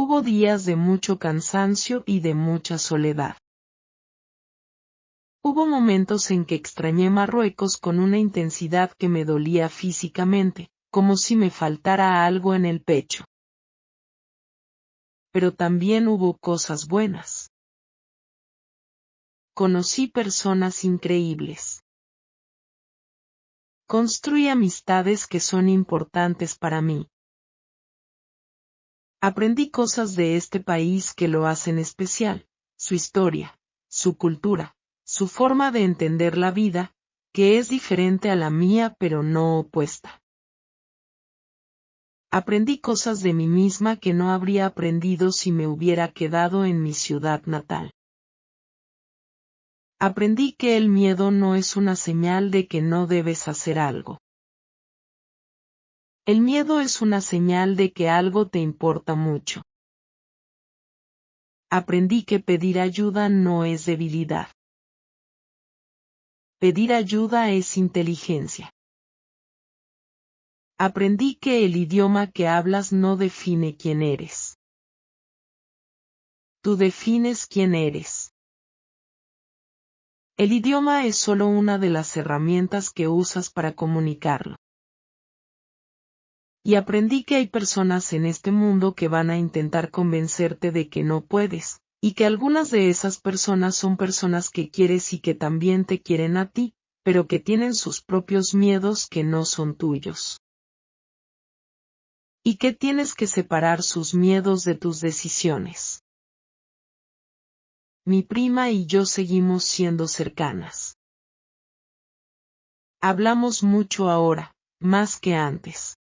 Hubo días de mucho cansancio y de mucha soledad. Hubo momentos en que extrañé Marruecos con una intensidad que me dolía físicamente, como si me faltara algo en el pecho. Pero también hubo cosas buenas. Conocí personas increíbles. Construí amistades que son importantes para mí. Aprendí cosas de este país que lo hacen especial, su historia, su cultura, su forma de entender la vida, que es diferente a la mía pero no opuesta. Aprendí cosas de mí misma que no habría aprendido si me hubiera quedado en mi ciudad natal. Aprendí que el miedo no es una señal de que no debes hacer algo. El miedo es una señal de que algo te importa mucho. Aprendí que pedir ayuda no es debilidad. Pedir ayuda es inteligencia. Aprendí que el idioma que hablas no define quién eres. Tú defines quién eres. El idioma es solo una de las herramientas que usas para comunicarlo. Y aprendí que hay personas en este mundo que van a intentar convencerte de que no puedes, y que algunas de esas personas son personas que quieres y que también te quieren a ti, pero que tienen sus propios miedos que no son tuyos. Y que tienes que separar sus miedos de tus decisiones. Mi prima y yo seguimos siendo cercanas. Hablamos mucho ahora, más que antes.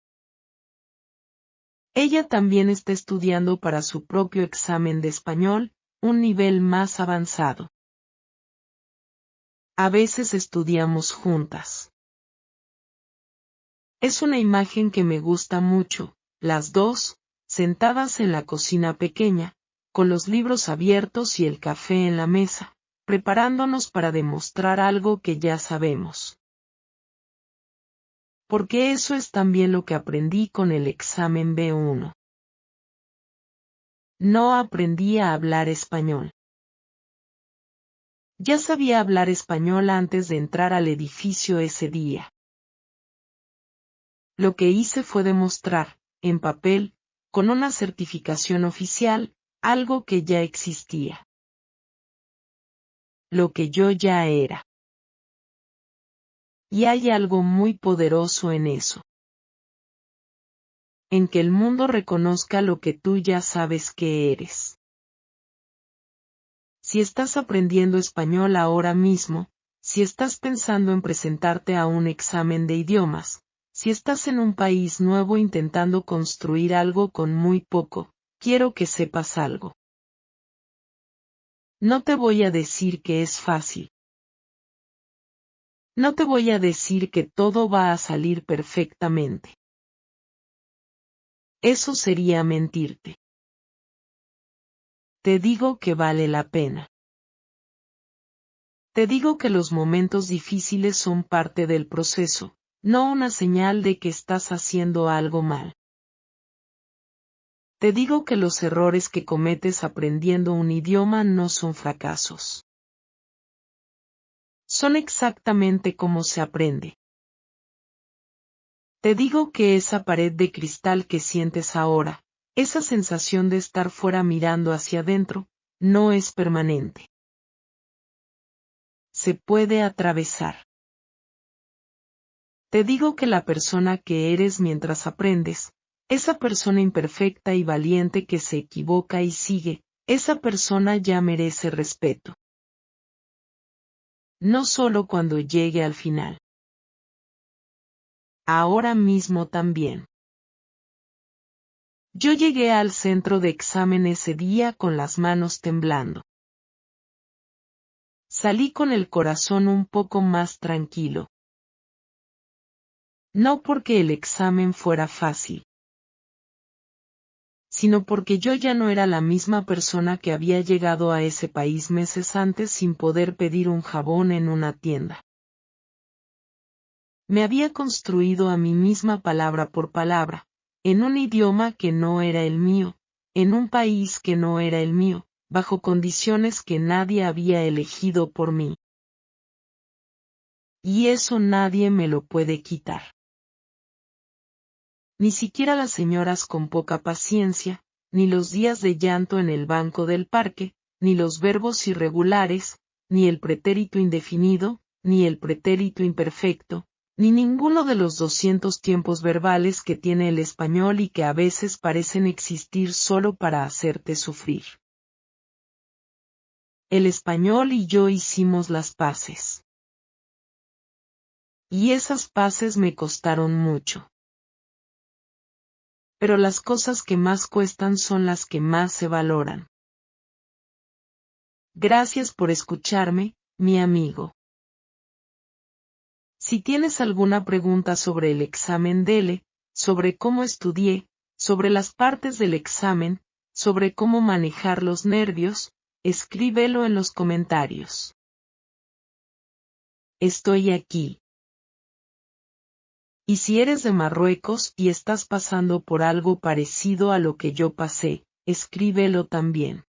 Ella también está estudiando para su propio examen de español, un nivel más avanzado. A veces estudiamos juntas. Es una imagen que me gusta mucho, las dos, sentadas en la cocina pequeña, con los libros abiertos y el café en la mesa, preparándonos para demostrar algo que ya sabemos. Porque eso es también lo que aprendí con el examen B1. No aprendí a hablar español. Ya sabía hablar español antes de entrar al edificio ese día. Lo que hice fue demostrar, en papel, con una certificación oficial, algo que ya existía. Lo que yo ya era. Y hay algo muy poderoso en eso. en que el mundo reconozca lo que tú ya sabes que eres. Si estás aprendiendo español ahora mismo, si estás pensando en presentarte a un examen de idiomas, si estás en un país nuevo intentando construir algo con muy poco, quiero que sepas algo. No te voy a decir que es fácil. No te voy a decir que todo va a salir perfectamente. Eso sería mentirte. Te digo que vale la pena. Te digo que los momentos difíciles son parte del proceso, no una señal de que estás haciendo algo mal. Te digo que los errores que cometes aprendiendo un idioma no son fracasos. Son exactamente como se aprende. Te digo que esa pared de cristal que sientes ahora, esa sensación de estar fuera mirando hacia adentro, no es permanente. Se puede atravesar. Te digo que la persona que eres mientras aprendes, esa persona imperfecta y valiente que se equivoca y sigue, esa persona ya merece respeto. No solo cuando llegue al final. Ahora mismo también. Yo llegué al centro de examen ese día con las manos temblando. Salí con el corazón un poco más tranquilo. No porque el examen fuera fácil, sino porque yo ya no era la misma persona que había llegado a ese país meses antes sin poder pedir un jabón en una tienda. Me había construido a mí misma palabra por palabra, en un idioma que no era el mío, en un país que no era el mío, bajo condiciones que nadie había elegido por mí. Y eso nadie me lo puede quitar. Ni siquiera las señoras con poca paciencia, ni los días de llanto en el banco del parque, ni los verbos irregulares, ni el pretérito indefinido, ni el pretérito imperfecto, ni ninguno de los 200 tiempos verbales que tiene el español y que a veces parecen existir solo para hacerte sufrir. El español y yo hicimos las paces. Y esas paces me costaron mucho. Pero las cosas que más cuestan son las que más se valoran. Gracias por escucharme, mi amigo. Si tienes alguna pregunta sobre el examen DELE, sobre cómo estudié, sobre las partes del examen, sobre cómo manejar los nervios, escríbelo en los comentarios. Estoy aquí. Y si eres de Marruecos y estás pasando por algo parecido a lo que yo pasé, escríbelo también.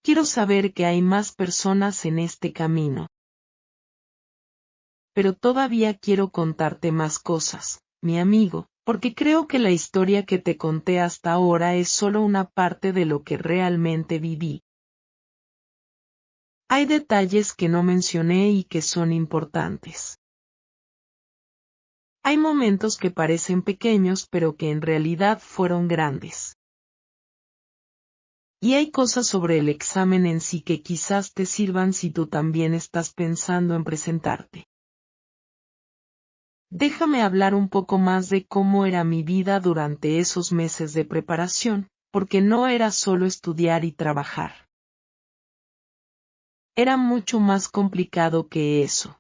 Quiero saber que hay más personas en este camino. Pero todavía quiero contarte más cosas, mi amigo, porque creo que la historia que te conté hasta ahora es solo una parte de lo que realmente viví. Hay detalles que no mencioné y que son importantes. Hay momentos que parecen pequeños pero que en realidad fueron grandes. Y hay cosas sobre el examen en sí que quizás te sirvan si tú también estás pensando en presentarte. Déjame hablar un poco más de cómo era mi vida durante esos meses de preparación, porque no era solo estudiar y trabajar. Era mucho más complicado que eso.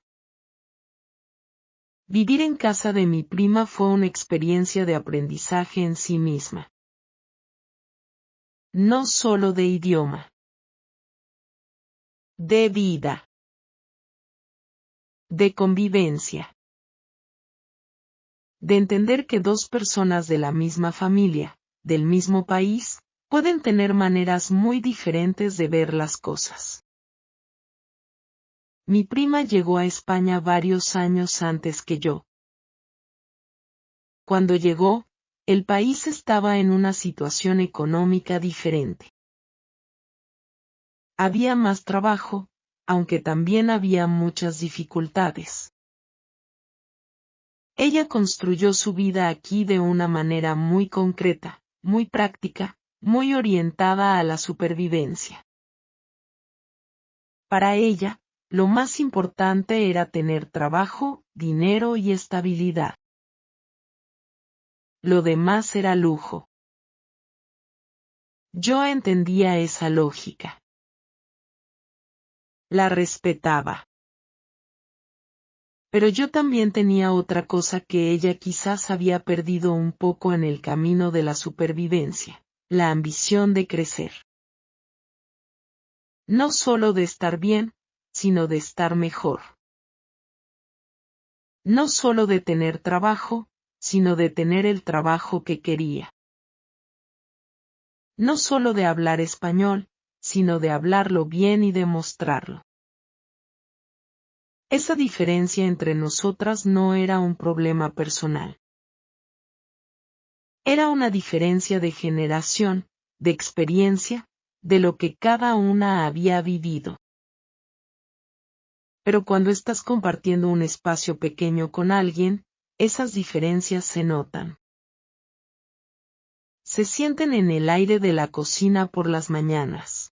Vivir en casa de mi prima fue una experiencia de aprendizaje en sí misma. No solo de idioma. De vida. De convivencia. De entender que dos personas de la misma familia, del mismo país, pueden tener maneras muy diferentes de ver las cosas. Mi prima llegó a España varios años antes que yo. Cuando llegó, el país estaba en una situación económica diferente. Había más trabajo, aunque también había muchas dificultades. Ella construyó su vida aquí de una manera muy concreta, muy práctica, muy orientada a la supervivencia. Para ella, lo más importante era tener trabajo, dinero y estabilidad. Lo demás era lujo. Yo entendía esa lógica. La respetaba. Pero yo también tenía otra cosa que ella quizás había perdido un poco en el camino de la supervivencia, la ambición de crecer. No solo de estar bien, sino de estar mejor. No solo de tener trabajo, sino de tener el trabajo que quería. No solo de hablar español, sino de hablarlo bien y demostrarlo. Esa diferencia entre nosotras no era un problema personal. Era una diferencia de generación, de experiencia, de lo que cada una había vivido. Pero cuando estás compartiendo un espacio pequeño con alguien, esas diferencias se notan. Se sienten en el aire de la cocina por las mañanas.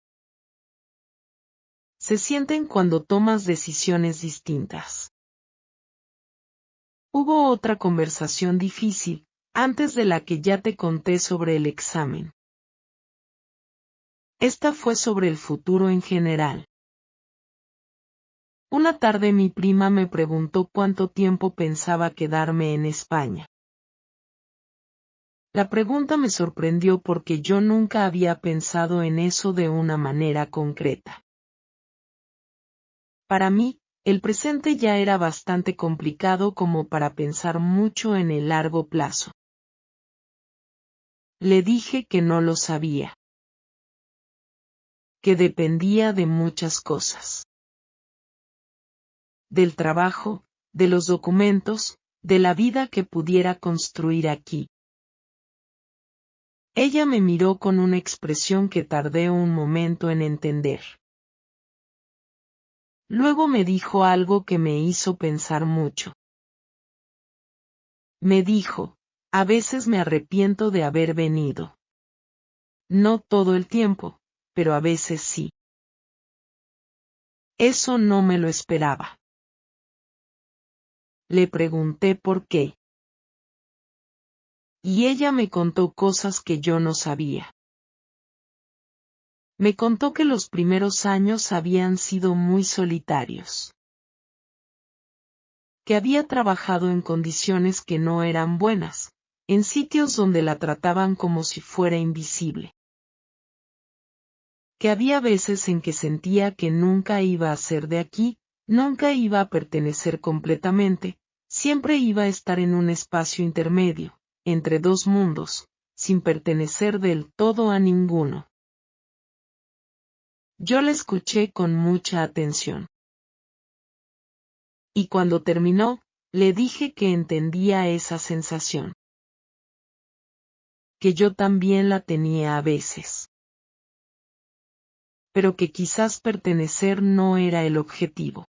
Se sienten cuando tomas decisiones distintas. Hubo otra conversación difícil, antes de la que ya te conté sobre el examen. Esta fue sobre el futuro en general. Una tarde mi prima me preguntó cuánto tiempo pensaba quedarme en España. La pregunta me sorprendió porque yo nunca había pensado en eso de una manera concreta. Para mí, el presente ya era bastante complicado como para pensar mucho en el largo plazo. Le dije que no lo sabía. Que dependía de muchas cosas. Del trabajo, de los documentos, de la vida que pudiera construir aquí. Ella me miró con una expresión que tardé un momento en entender. Luego me dijo algo que me hizo pensar mucho. Me dijo, a veces me arrepiento de haber venido. No todo el tiempo, pero a veces sí. Eso no me lo esperaba. Le pregunté por qué. Y ella me contó cosas que yo no sabía. Me contó que los primeros años habían sido muy solitarios. Que había trabajado en condiciones que no eran buenas, en sitios donde la trataban como si fuera invisible. Que había veces en que sentía que nunca iba a ser de aquí, nunca iba a pertenecer completamente, siempre iba a estar en un espacio intermedio, entre dos mundos, sin pertenecer del todo a ninguno. Yo la escuché con mucha atención. Y cuando terminó, le dije que entendía esa sensación. Que yo también la tenía a veces. Pero que quizás pertenecer no era el objetivo.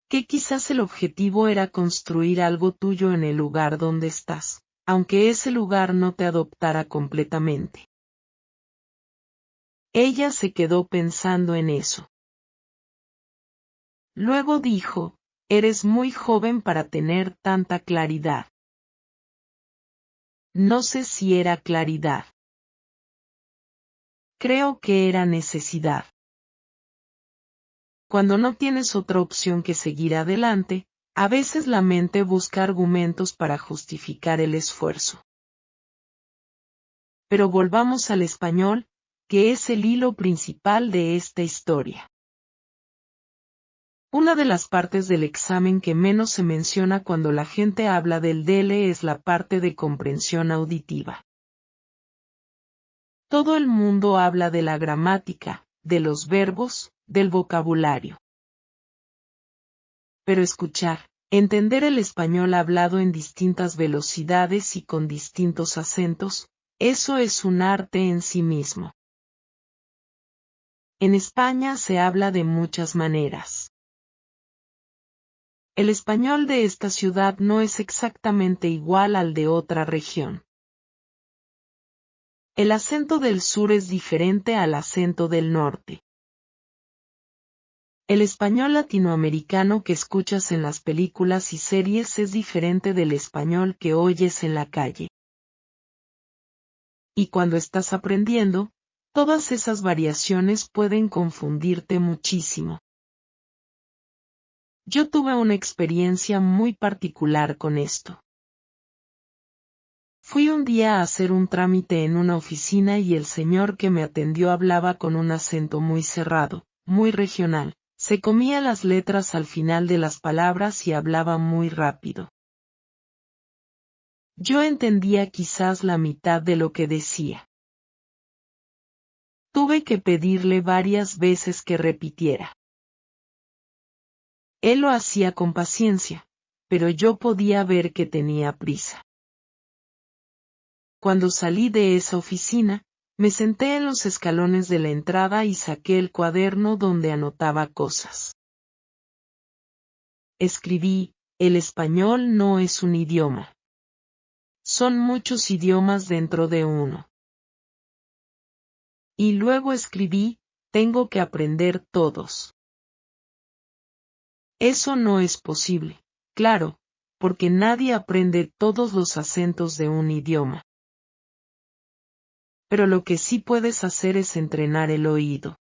Que quizás el objetivo era construir algo tuyo en el lugar donde estás, aunque ese lugar no te adoptara completamente. Ella se quedó pensando en eso. Luego dijo, eres muy joven para tener tanta claridad. No sé si era claridad. Creo que era necesidad. Cuando no tienes otra opción que seguir adelante, a veces la mente busca argumentos para justificar el esfuerzo. Pero volvamos al español, que es el hilo principal de esta historia. Una de las partes del examen que menos se menciona cuando la gente habla del DELE es la parte de comprensión auditiva. Todo el mundo habla de la gramática, de los verbos, del vocabulario. Pero escuchar, entender el español hablado en distintas velocidades y con distintos acentos, eso es un arte en sí mismo. En España se habla de muchas maneras. El español de esta ciudad no es exactamente igual al de otra región. El acento del sur es diferente al acento del norte. El español latinoamericano que escuchas en las películas y series es diferente del español que oyes en la calle. Y cuando estás aprendiendo, todas esas variaciones pueden confundirte muchísimo. Yo tuve una experiencia muy particular con esto. Fui un día a hacer un trámite en una oficina y el señor que me atendió hablaba con un acento muy cerrado, muy regional. Se comía las letras al final de las palabras y hablaba muy rápido. Yo entendía quizás la mitad de lo que decía. Tuve que pedirle varias veces que repitiera. Él lo hacía con paciencia, pero yo podía ver que tenía prisa. Cuando salí de esa oficina, me senté en los escalones de la entrada y saqué el cuaderno donde anotaba cosas. Escribí, el español no es un idioma. Son muchos idiomas dentro de uno. Y luego escribí, tengo que aprender todos. Eso no es posible, claro, porque nadie aprende todos los acentos de un idioma. Pero lo que sí puedes hacer es entrenar el oído.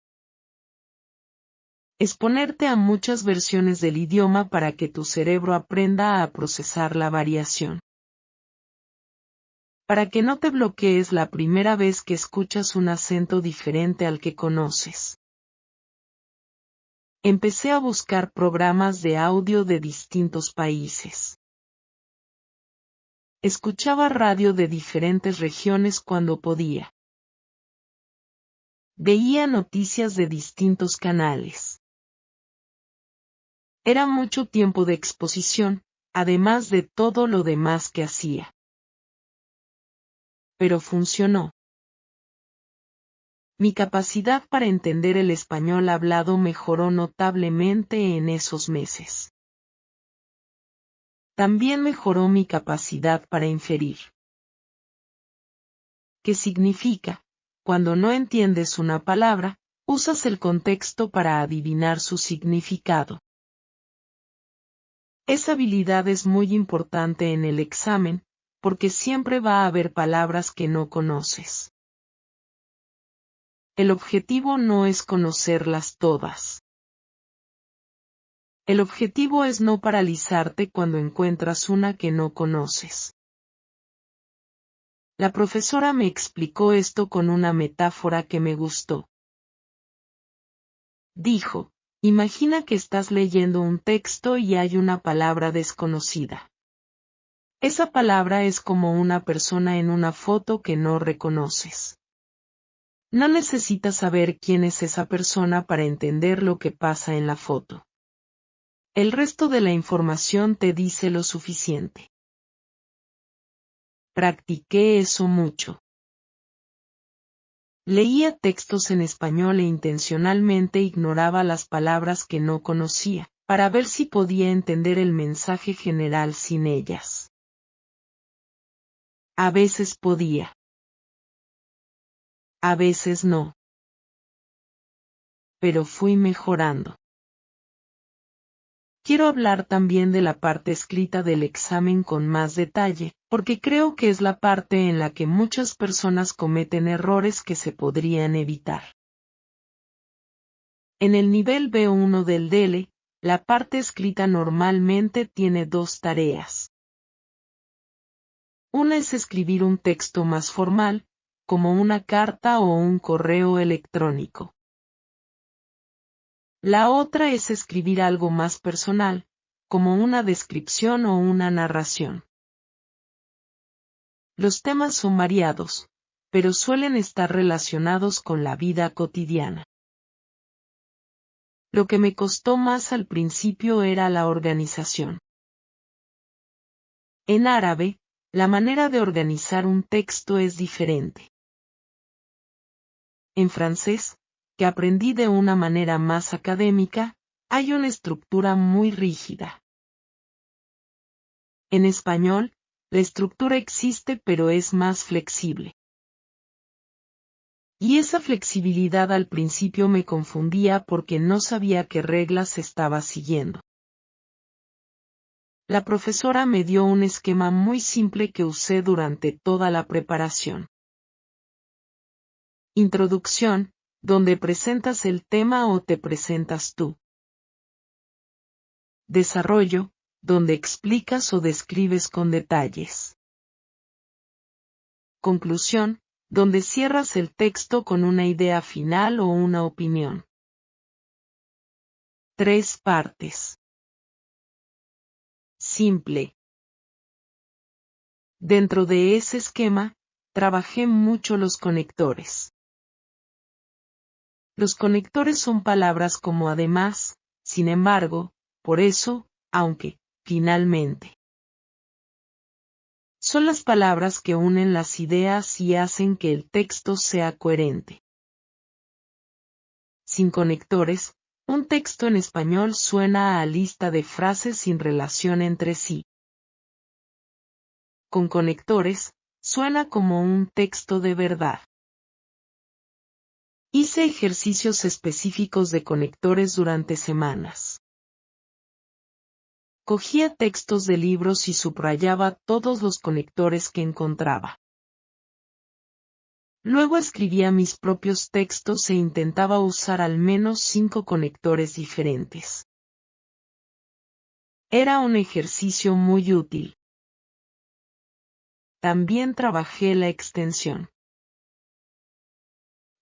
Exponerte a muchas versiones del idioma para que tu cerebro aprenda a procesar la variación. Para que no te bloquees la primera vez que escuchas un acento diferente al que conoces. Empecé a buscar programas de audio de distintos países. Escuchaba radio de diferentes regiones cuando podía. Veía noticias de distintos canales. Era mucho tiempo de exposición, además de todo lo demás que hacía. Pero funcionó. Mi capacidad para entender el español hablado mejoró notablemente en esos meses. También mejoró mi capacidad para inferir. ¿Qué significa? Cuando no entiendes una palabra, usas el contexto para adivinar su significado. Esa habilidad es muy importante en el examen, porque siempre va a haber palabras que no conoces. El objetivo no es conocerlas todas. El objetivo es no paralizarte cuando encuentras una que no conoces. La profesora me explicó esto con una metáfora que me gustó. Dijo, imagina que estás leyendo un texto y hay una palabra desconocida. Esa palabra es como una persona en una foto que no reconoces. No necesitas saber quién es esa persona para entender lo que pasa en la foto. El resto de la información te dice lo suficiente. Practiqué eso mucho. Leía textos en español e intencionalmente ignoraba las palabras que no conocía, para ver si podía entender el mensaje general sin ellas. A veces podía. A veces no. Pero fui mejorando. Quiero hablar también de la parte escrita del examen con más detalle, porque creo que es la parte en la que muchas personas cometen errores que se podrían evitar. En el nivel B1 del DELE, la parte escrita normalmente tiene dos tareas. Una es escribir un texto más formal, como una carta o un correo electrónico. La otra es escribir algo más personal, como una descripción o una narración. Los temas son variados, pero suelen estar relacionados con la vida cotidiana. Lo que me costó más al principio era la organización. En árabe, la manera de organizar un texto es diferente. En francés, que aprendí de una manera más académica, hay una estructura muy rígida. En español, la estructura existe pero es más flexible. Y esa flexibilidad al principio me confundía porque no sabía qué reglas estaba siguiendo. La profesora me dio un esquema muy simple que usé durante toda la preparación. Introducción, donde presentas el tema o te presentas tú. Desarrollo, donde explicas o describes con detalles. Conclusión, donde cierras el texto con una idea final o una opinión. 3 partes. Simple. Dentro de ese esquema, trabajé mucho los conectores. Los conectores son palabras como además, sin embargo, por eso, aunque, finalmente. Son las palabras que unen las ideas y hacen que el texto sea coherente. Sin conectores, un texto en español suena a lista de frases sin relación entre sí. Con conectores, suena como un texto de verdad. Hice ejercicios específicos de conectores durante semanas. Cogía textos de libros y subrayaba todos los conectores que encontraba. Luego escribía mis propios textos e intentaba usar al menos 5 conectores diferentes. Era un ejercicio muy útil. También trabajé la extensión.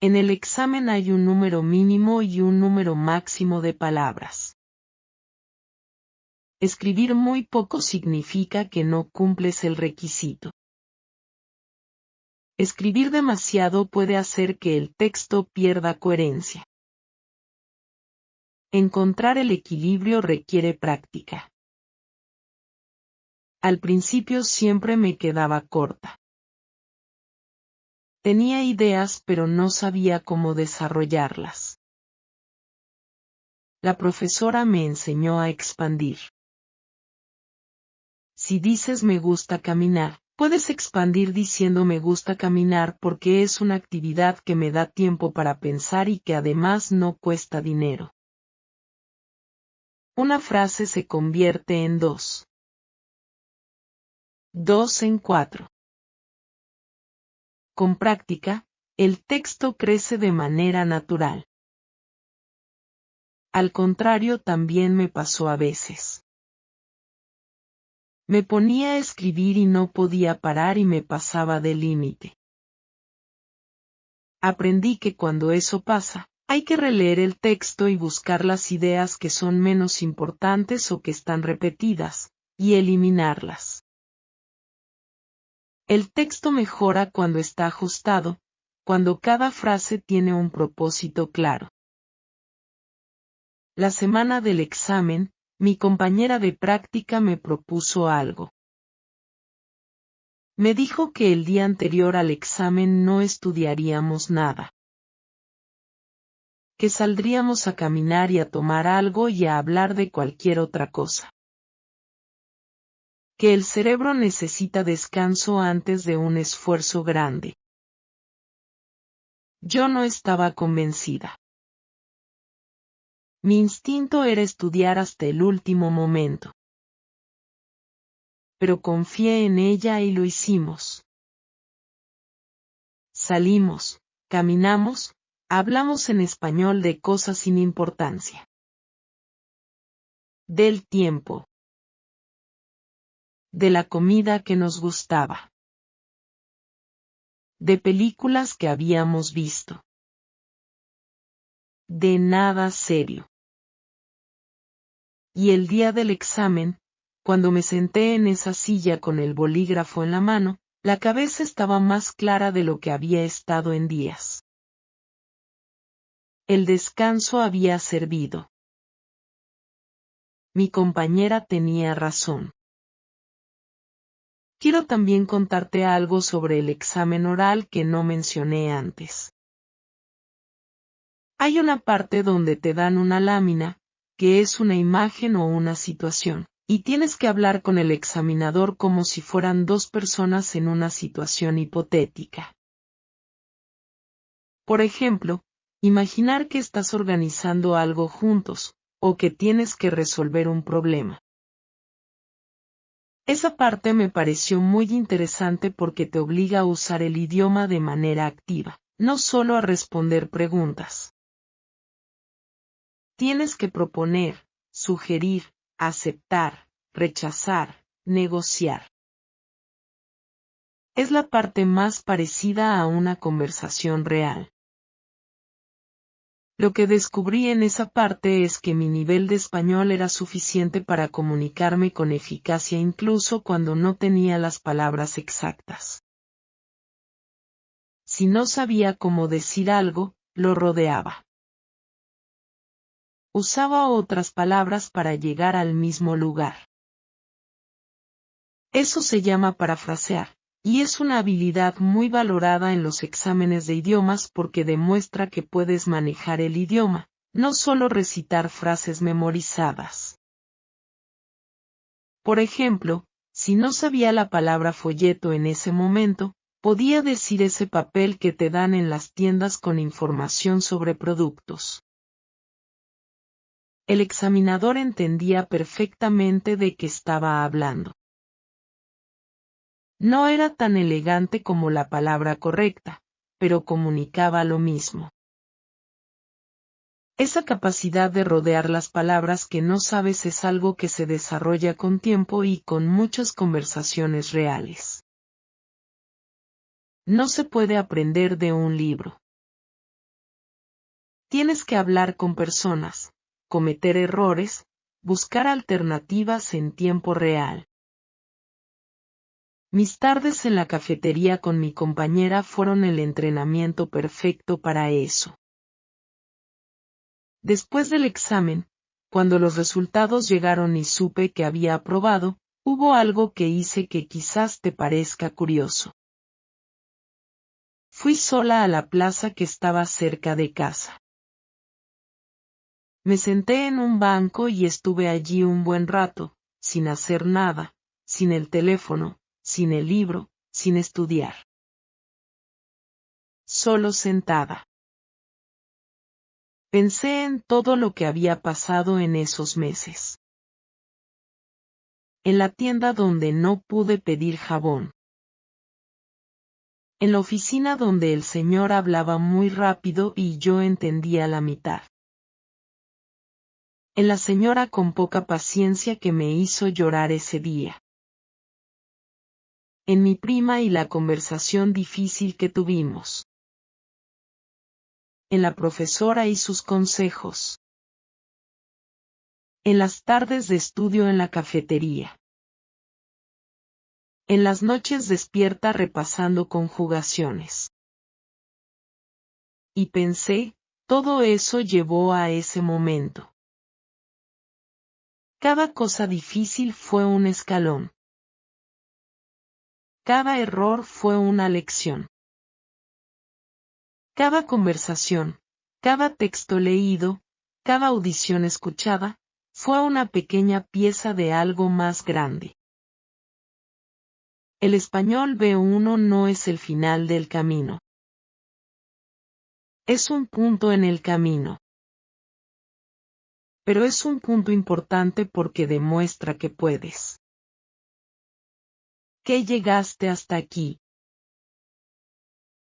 En el examen hay un número mínimo y un número máximo de palabras. Escribir muy poco significa que no cumples el requisito. Escribir demasiado puede hacer que el texto pierda coherencia. Encontrar el equilibrio requiere práctica. Al principio siempre me quedaba corta. Tenía ideas pero no sabía cómo desarrollarlas. La profesora me enseñó a expandir. Si dices me gusta caminar, puedes expandir diciendo me gusta caminar porque es una actividad que me da tiempo para pensar y que además no cuesta dinero. Una frase se convierte en 2. 2 en 4. Con práctica, el texto crece de manera natural. Al contrario, también me pasó a veces. Me ponía a escribir y no podía parar y me pasaba del límite. Aprendí que cuando eso pasa, hay que releer el texto y buscar las ideas que son menos importantes o que están repetidas, y eliminarlas. El texto mejora cuando está ajustado, cuando cada frase tiene un propósito claro. La semana del examen, mi compañera de práctica me propuso algo. Me dijo que el día anterior al examen no estudiaríamos nada. Que saldríamos a caminar y a tomar algo y a hablar de cualquier otra cosa. Que el cerebro necesita descanso antes de un esfuerzo grande. Yo no estaba convencida. Mi instinto era estudiar hasta el último momento. Pero confié en ella y lo hicimos. Salimos, caminamos, hablamos en español de cosas sin importancia. Del tiempo. De la comida que nos gustaba. De películas que habíamos visto. De nada serio. Y el día del examen, cuando me senté en esa silla con el bolígrafo en la mano, la cabeza estaba más clara de lo que había estado en días. El descanso había servido. Mi compañera tenía razón. Quiero también contarte algo sobre el examen oral que no mencioné antes. Hay una parte donde te dan una lámina, que es una imagen o una situación, y tienes que hablar con el examinador como si fueran dos personas en una situación hipotética. Por ejemplo, imaginar que estás organizando algo juntos, o que tienes que resolver un problema. Esa parte me pareció muy interesante porque te obliga a usar el idioma de manera activa, no solo a responder preguntas. Tienes que proponer, sugerir, aceptar, rechazar, negociar. Es la parte más parecida a una conversación real. Lo que descubrí en esa parte es que mi nivel de español era suficiente para comunicarme con eficacia incluso cuando no tenía las palabras exactas. Si no sabía cómo decir algo, lo rodeaba. Usaba otras palabras para llegar al mismo lugar. Eso se llama parafrasear, y es una habilidad muy valorada en los exámenes de idiomas porque demuestra que puedes manejar el idioma, no solo recitar frases memorizadas. Por ejemplo, si no sabía la palabra folleto en ese momento, podía decir ese papel que te dan en las tiendas con información sobre productos. El examinador entendía perfectamente de qué estaba hablando. No era tan elegante como la palabra correcta, pero comunicaba lo mismo. Esa capacidad de rodear las palabras que no sabes es algo que se desarrolla con tiempo y con muchas conversaciones reales. No se puede aprender de un libro. Tienes que hablar con personas, cometer errores, buscar alternativas en tiempo real. Mis tardes en la cafetería con mi compañera fueron el entrenamiento perfecto para eso. Después del examen, cuando los resultados llegaron y supe que había aprobado, hubo algo que hice que quizás te parezca curioso. Fui sola a la plaza que estaba cerca de casa. Me senté en un banco y estuve allí un buen rato, sin hacer nada, sin el teléfono, sin el libro, sin estudiar. Solo sentada. Pensé en todo lo que había pasado en esos meses. En la tienda donde no pude pedir jabón. En la oficina donde el señor hablaba muy rápido y yo entendía la mitad. En la señora con poca paciencia que me hizo llorar ese día. En mi prima y la conversación difícil que tuvimos. En la profesora y sus consejos. En las tardes de estudio en la cafetería. En las noches despierta repasando conjugaciones. Y pensé, todo eso llevó a ese momento. Cada cosa difícil fue un escalón. Cada error fue una lección. Cada conversación, cada texto leído, cada audición escuchada, fue una pequeña pieza de algo más grande. El español B1 no es el final del camino. Es un punto en el camino. Pero es un punto importante porque demuestra que puedes. Que llegaste hasta aquí.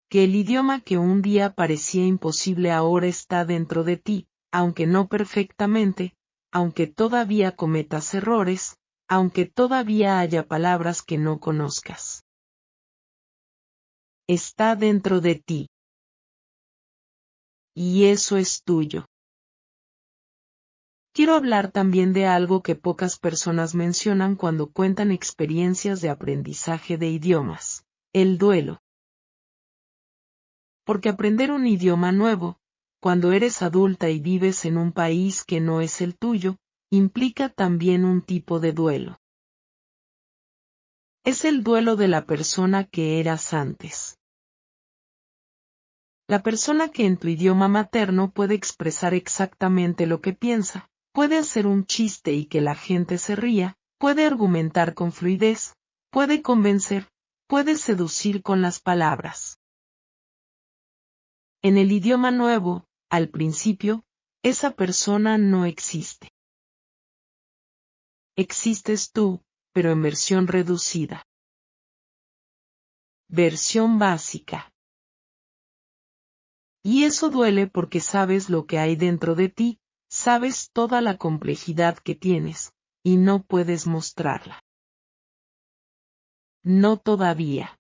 Que el idioma que un día parecía imposible ahora está dentro de ti, aunque no perfectamente, aunque todavía cometas errores, aunque todavía haya palabras que no conozcas. Está dentro de ti. Y eso es tuyo. Quiero hablar también de algo que pocas personas mencionan cuando cuentan experiencias de aprendizaje de idiomas: el duelo. Porque aprender un idioma nuevo, cuando eres adulta y vives en un país que no es el tuyo, implica también un tipo de duelo. Es el duelo de la persona que eras antes. La persona que en tu idioma materno puede expresar exactamente lo que piensa, puede hacer un chiste y que la gente se ría, puede argumentar con fluidez, puede convencer, puede seducir con las palabras. En el idioma nuevo, al principio, esa persona no existe. Existes tú, pero en versión reducida. Versión básica. Y eso duele porque sabes lo que hay dentro de ti, sabes toda la complejidad que tienes, y no puedes mostrarla. No todavía.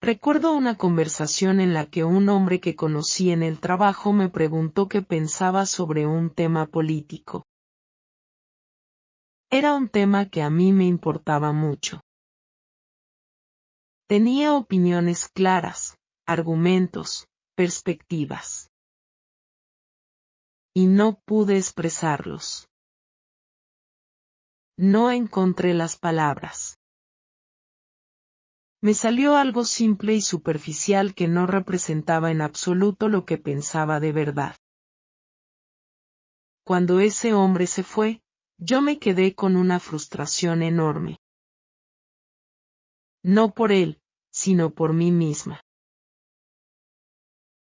Recuerdo una conversación en la que un hombre que conocí en el trabajo me preguntó qué pensaba sobre un tema político. Era un tema que a mí me importaba mucho. Tenía opiniones claras, argumentos, perspectivas. Y no pude expresarlos. No encontré las palabras. Me salió algo simple y superficial que no representaba en absoluto lo que pensaba de verdad. Cuando ese hombre se fue, yo me quedé con una frustración enorme. No por él, sino por mí misma.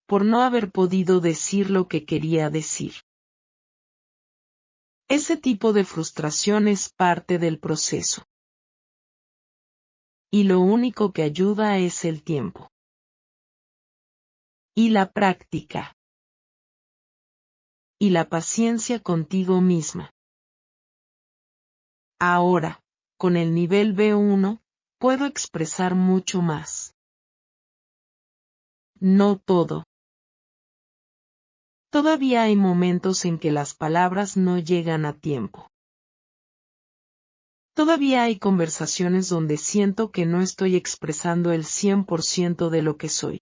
Por no haber podido decir lo que quería decir. Ese tipo de frustración es parte del proceso. Y lo único que ayuda es el tiempo. Y la práctica. Y la paciencia contigo misma. Ahora, con el nivel B1, puedo expresar mucho más. No todo. Todavía hay momentos en que las palabras no llegan a tiempo. Todavía hay conversaciones donde siento que no estoy expresando el 100% de lo que soy.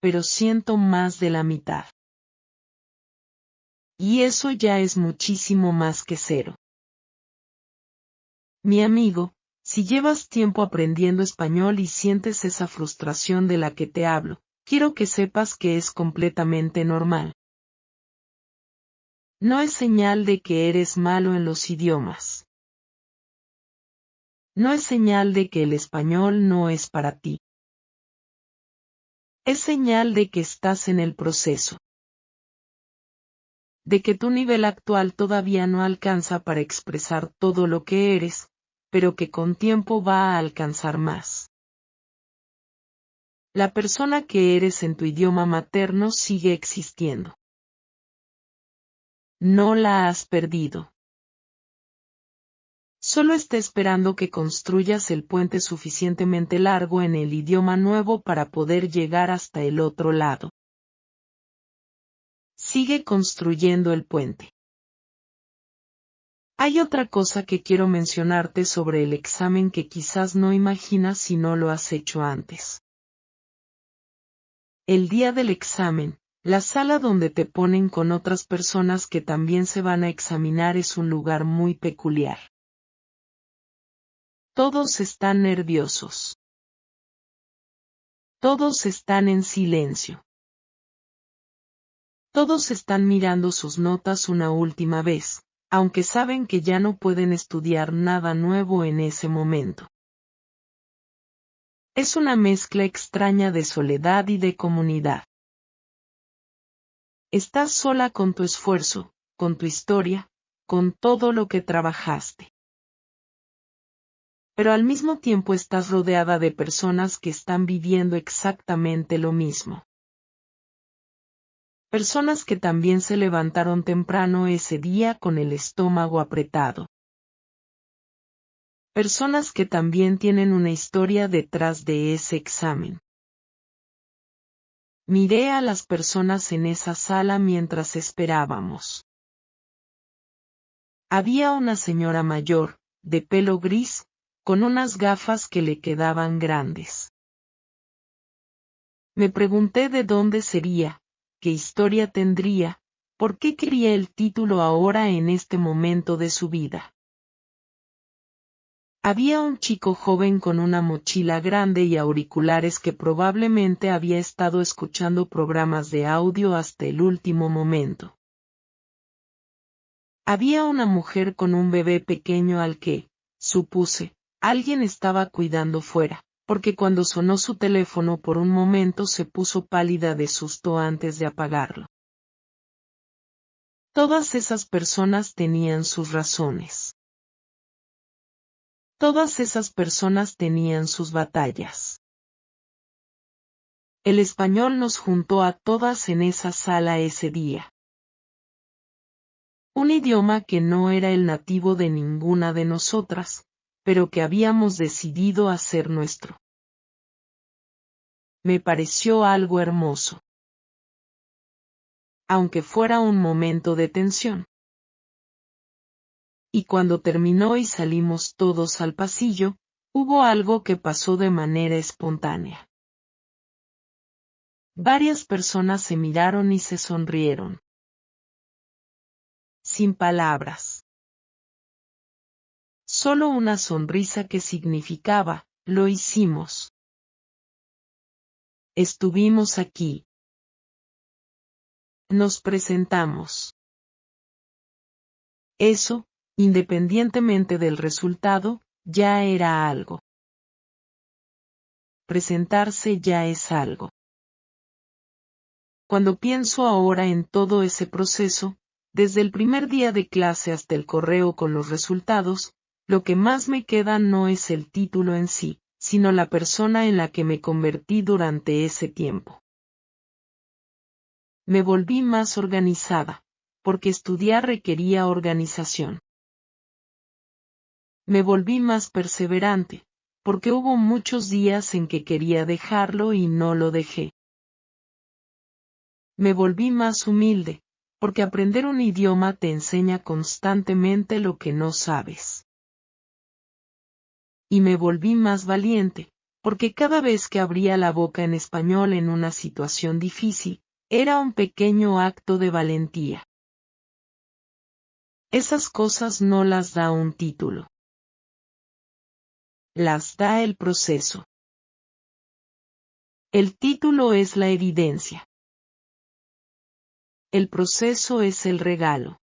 Pero siento más de la mitad. Y eso ya es muchísimo más que cero. Mi amigo, si llevas tiempo aprendiendo español y sientes esa frustración de la que te hablo, quiero que sepas que es completamente normal. No es señal de que eres malo en los idiomas. No es señal de que el español no es para ti. Es señal de que estás en el proceso. De que tu nivel actual todavía no alcanza para expresar todo lo que eres, pero que con tiempo va a alcanzar más. La persona que eres en tu idioma materno sigue existiendo. No la has perdido. Solo está esperando que construyas el puente suficientemente largo en el idioma nuevo para poder llegar hasta el otro lado. Sigue construyendo el puente. Hay otra cosa que quiero mencionarte sobre el examen que quizás no imaginas si no lo has hecho antes. El día del examen, la sala donde te ponen con otras personas que también se van a examinar es un lugar muy peculiar. Todos están nerviosos. Todos están en silencio. Todos están mirando sus notas una última vez, aunque saben que ya no pueden estudiar nada nuevo en ese momento. Es una mezcla extraña de soledad y de comunidad. Estás sola con tu esfuerzo, con tu historia, con todo lo que trabajaste. Pero al mismo tiempo estás rodeada de personas que están viviendo exactamente lo mismo. Personas que también se levantaron temprano ese día con el estómago apretado. Personas que también tienen una historia detrás de ese examen. Miré a las personas en esa sala mientras esperábamos. Había una señora mayor, de pelo gris, con unas gafas que le quedaban grandes. Me pregunté de dónde sería, qué historia tendría, por qué quería el título ahora en este momento de su vida. Había un chico joven con una mochila grande y auriculares que probablemente había estado escuchando programas de audio hasta el último momento. Había una mujer con un bebé pequeño al que, supuse, alguien estaba cuidando fuera, porque cuando sonó su teléfono por un momento se puso pálida de susto antes de apagarlo. Todas esas personas tenían sus razones. Todas esas personas tenían sus batallas. El español nos juntó a todas en esa sala ese día. Un idioma que no era el nativo de ninguna de nosotras, pero que habíamos decidido hacer nuestro. Me pareció algo hermoso. Aunque fuera un momento de tensión. Y cuando terminó y salimos todos al pasillo, hubo algo que pasó de manera espontánea. Varias personas se miraron y se sonrieron. Sin palabras. Solo una sonrisa que significaba, lo hicimos. Estuvimos aquí. Nos presentamos. Eso, independientemente del resultado, ya era algo. Presentarse ya es algo. Cuando pienso ahora en todo ese proceso, desde el primer día de clase hasta el correo con los resultados, lo que más me queda no es el título en sí, sino la persona en la que me convertí durante ese tiempo. Me volví más organizada, porque estudiar requería organización. Me volví más perseverante, porque hubo muchos días en que quería dejarlo y no lo dejé. Me volví más humilde, porque aprender un idioma te enseña constantemente lo que no sabes. Y me volví más valiente, porque cada vez que abría la boca en español en una situación difícil, era un pequeño acto de valentía. Esas cosas no las da un título. Las da el proceso. El título es la evidencia. El proceso es el regalo.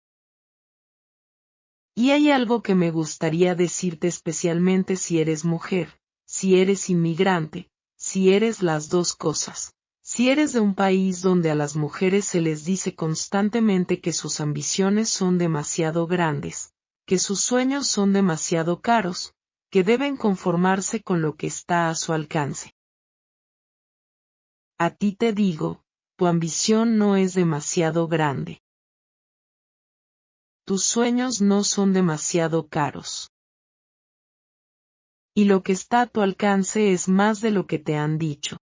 Y hay algo que me gustaría decirte especialmente si eres mujer, si eres inmigrante, si eres las dos cosas, si eres de un país donde a las mujeres se les dice constantemente que sus ambiciones son demasiado grandes, que sus sueños son demasiado caros, que deben conformarse con lo que está a su alcance. A ti te digo, tu ambición no es demasiado grande. Tus sueños no son demasiado caros. Y lo que está a tu alcance es más de lo que te han dicho.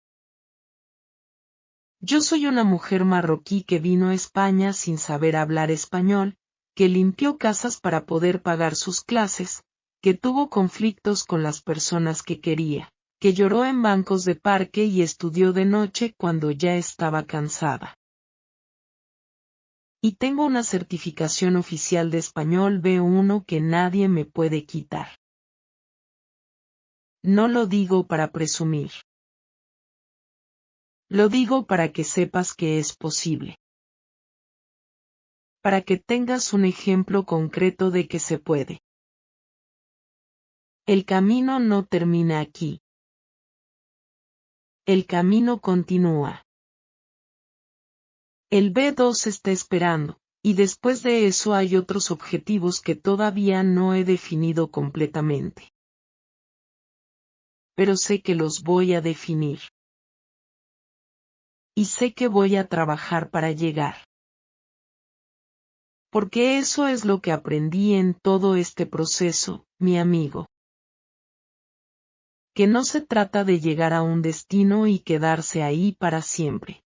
Yo soy una mujer marroquí que vino a España sin saber hablar español, que limpió casas para poder pagar sus clases, que tuvo conflictos con las personas que quería, que lloró en bancos de parque y estudió de noche cuando ya estaba cansada. Y tengo una certificación oficial de español B1 que nadie me puede quitar. No lo digo para presumir. Lo digo para que sepas que es posible. Para que tengas un ejemplo concreto de que se puede. El camino no termina aquí. El camino continúa. El B2 está esperando, y después de eso hay otros objetivos que todavía no he definido completamente. Pero sé que los voy a definir. Y sé que voy a trabajar para llegar. Porque eso es lo que aprendí en todo este proceso, mi amigo. Que no se trata de llegar a un destino y quedarse ahí para siempre.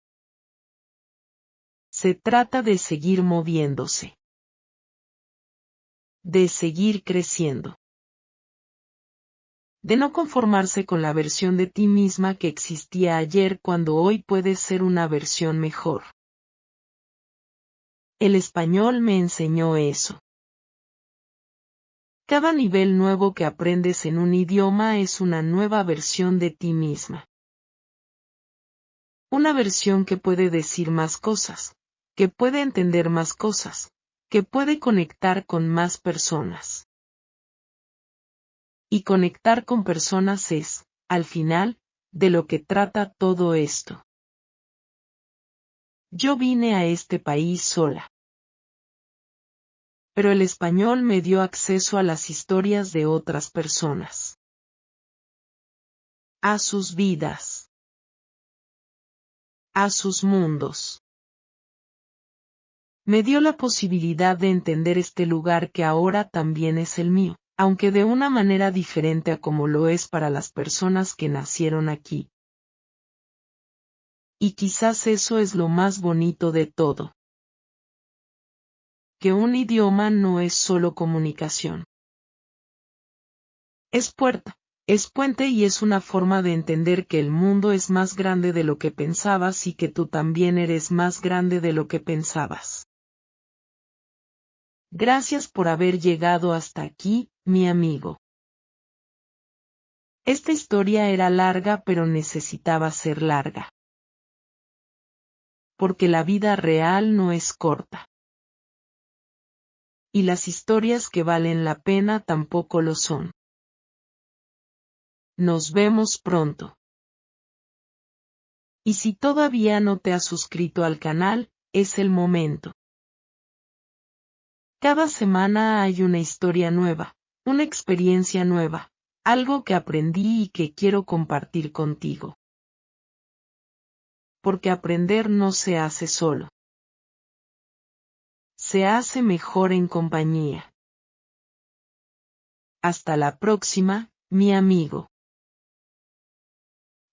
Se trata de seguir moviéndose. De seguir creciendo. De no conformarse con la versión de ti misma que existía ayer cuando hoy puedes ser una versión mejor. El español me enseñó eso. Cada nivel nuevo que aprendes en un idioma es una nueva versión de ti misma. Una versión que puede decir más cosas, que puede entender más cosas, que puede conectar con más personas. Y conectar con personas es, al final, de lo que trata todo esto. Yo vine a este país sola. Pero el español me dio acceso a las historias de otras personas. A sus vidas. A sus mundos. Me dio la posibilidad de entender este lugar que ahora también es el mío, aunque de una manera diferente a como lo es para las personas que nacieron aquí. Y quizás eso es lo más bonito de todo. Que un idioma no es solo comunicación. Es puerta, es puente y es una forma de entender que el mundo es más grande de lo que pensabas y que tú también eres más grande de lo que pensabas. Gracias por haber llegado hasta aquí, mi amigo. Esta historia era larga pero necesitaba ser larga. Porque la vida real no es corta. Y las historias que valen la pena tampoco lo son. Nos vemos pronto. Y si todavía no te has suscrito al canal, es el momento. Cada semana hay una historia nueva, una experiencia nueva, algo que aprendí y que quiero compartir contigo. Porque aprender no se hace solo. Se hace mejor en compañía. Hasta la próxima, mi amigo.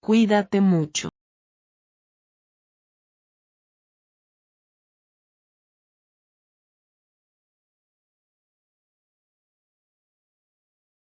Cuídate mucho.